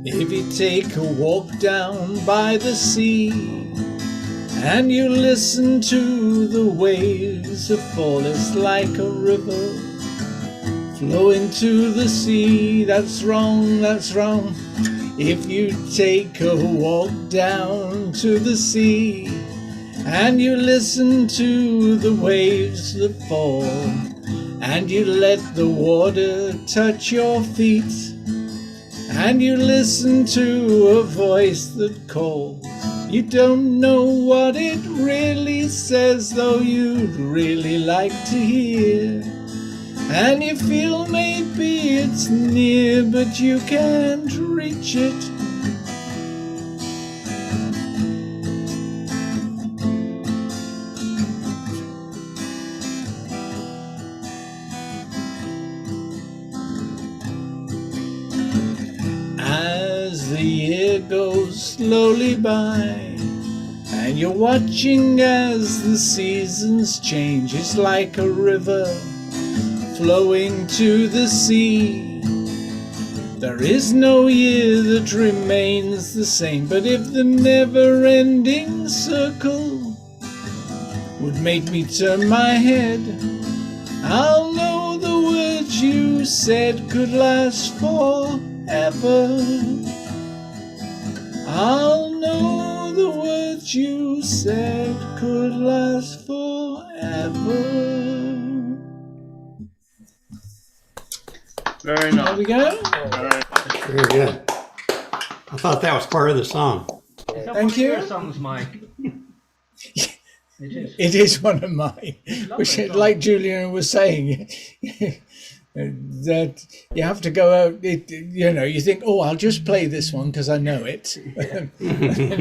If you take a walk down by the sea and you listen to the waves that fall, it's like a river flowing to the sea. That's wrong, that's wrong. If you take a walk down to the sea and you listen to the waves that fall and you let the water touch your feet and you listen to a voice that calls, you don't know what it really says, though you'd really like to hear. And you feel maybe it's near, but you can't reach it. As the year goes slowly by, and you're watching as the seasons change, it's like a river flowing to the sea. There is no year that remains the same, but if the never-ending circle would make me turn my head, I'll know the words you said could last forever. I'll know the words you said could last forever. Very There nice. we go. Very good. I thought that was part of the song. Is that Thank one of you. your songs, Mike? It is. It is one of mine. Lovely Which, song. like Julian was saying, that you have to go out. You think, oh, I'll just play this one because I know it, and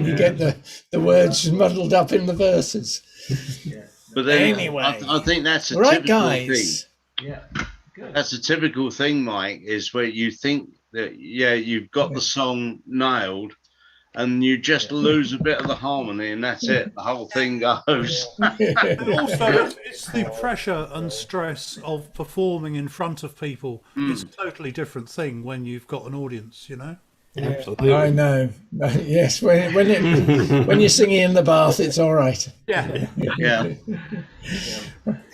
you get the words muddled up in the verses. But then Anyway. I think that's a Right, typical guys. thing. Yeah. Good. That's a typical thing, Mike, is where you think that, yeah, you've got the song nailed and you just lose a bit of the harmony and that's it. The whole thing goes. And also, it's the pressure and stress of performing in front of people. It's a totally different thing when you've got an audience, you know? Absolutely. I know. Yes, when you're singing in the bath, it's all right. Yeah. Yeah.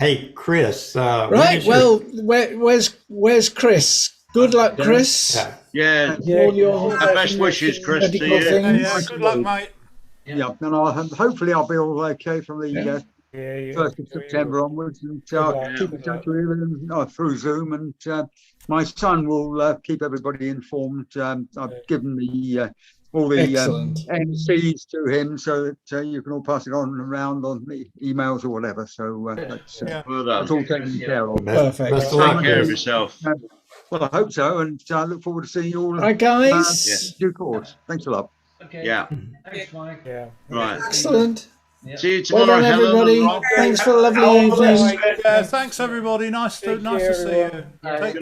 Hey, Chris. Right. Well, where's Chris? Good luck, Chris. Yeah. All your Best wishes, Chris, to medical you. things. Yeah, good luck, mate. Yeah, and hopefully I'll be all okay from the Yeah, 1st of September onwards, and I'll keep in touch with you through Zoom, and my son will keep everybody informed. I've given all the Excellent. NCs to him so that you can all pass it on around on the emails or whatever. So that's, Yeah. Well that's done. all taken care of. Perfect. Best of Take luck, care of Chris. yourself. Well, I hope so, and I look forward to seeing you all. Right, guys. Yes. Due course. Thanks a lot. Okay. Yeah. Thanks, Mike. Yeah. Right. Excellent. Yeah. See you Well tomorrow, done, Helen and everybody. Rob. Thanks for a lovely All the evening. best. Yeah, thanks, everybody. Nice to Take see care, you. everyone. Take care.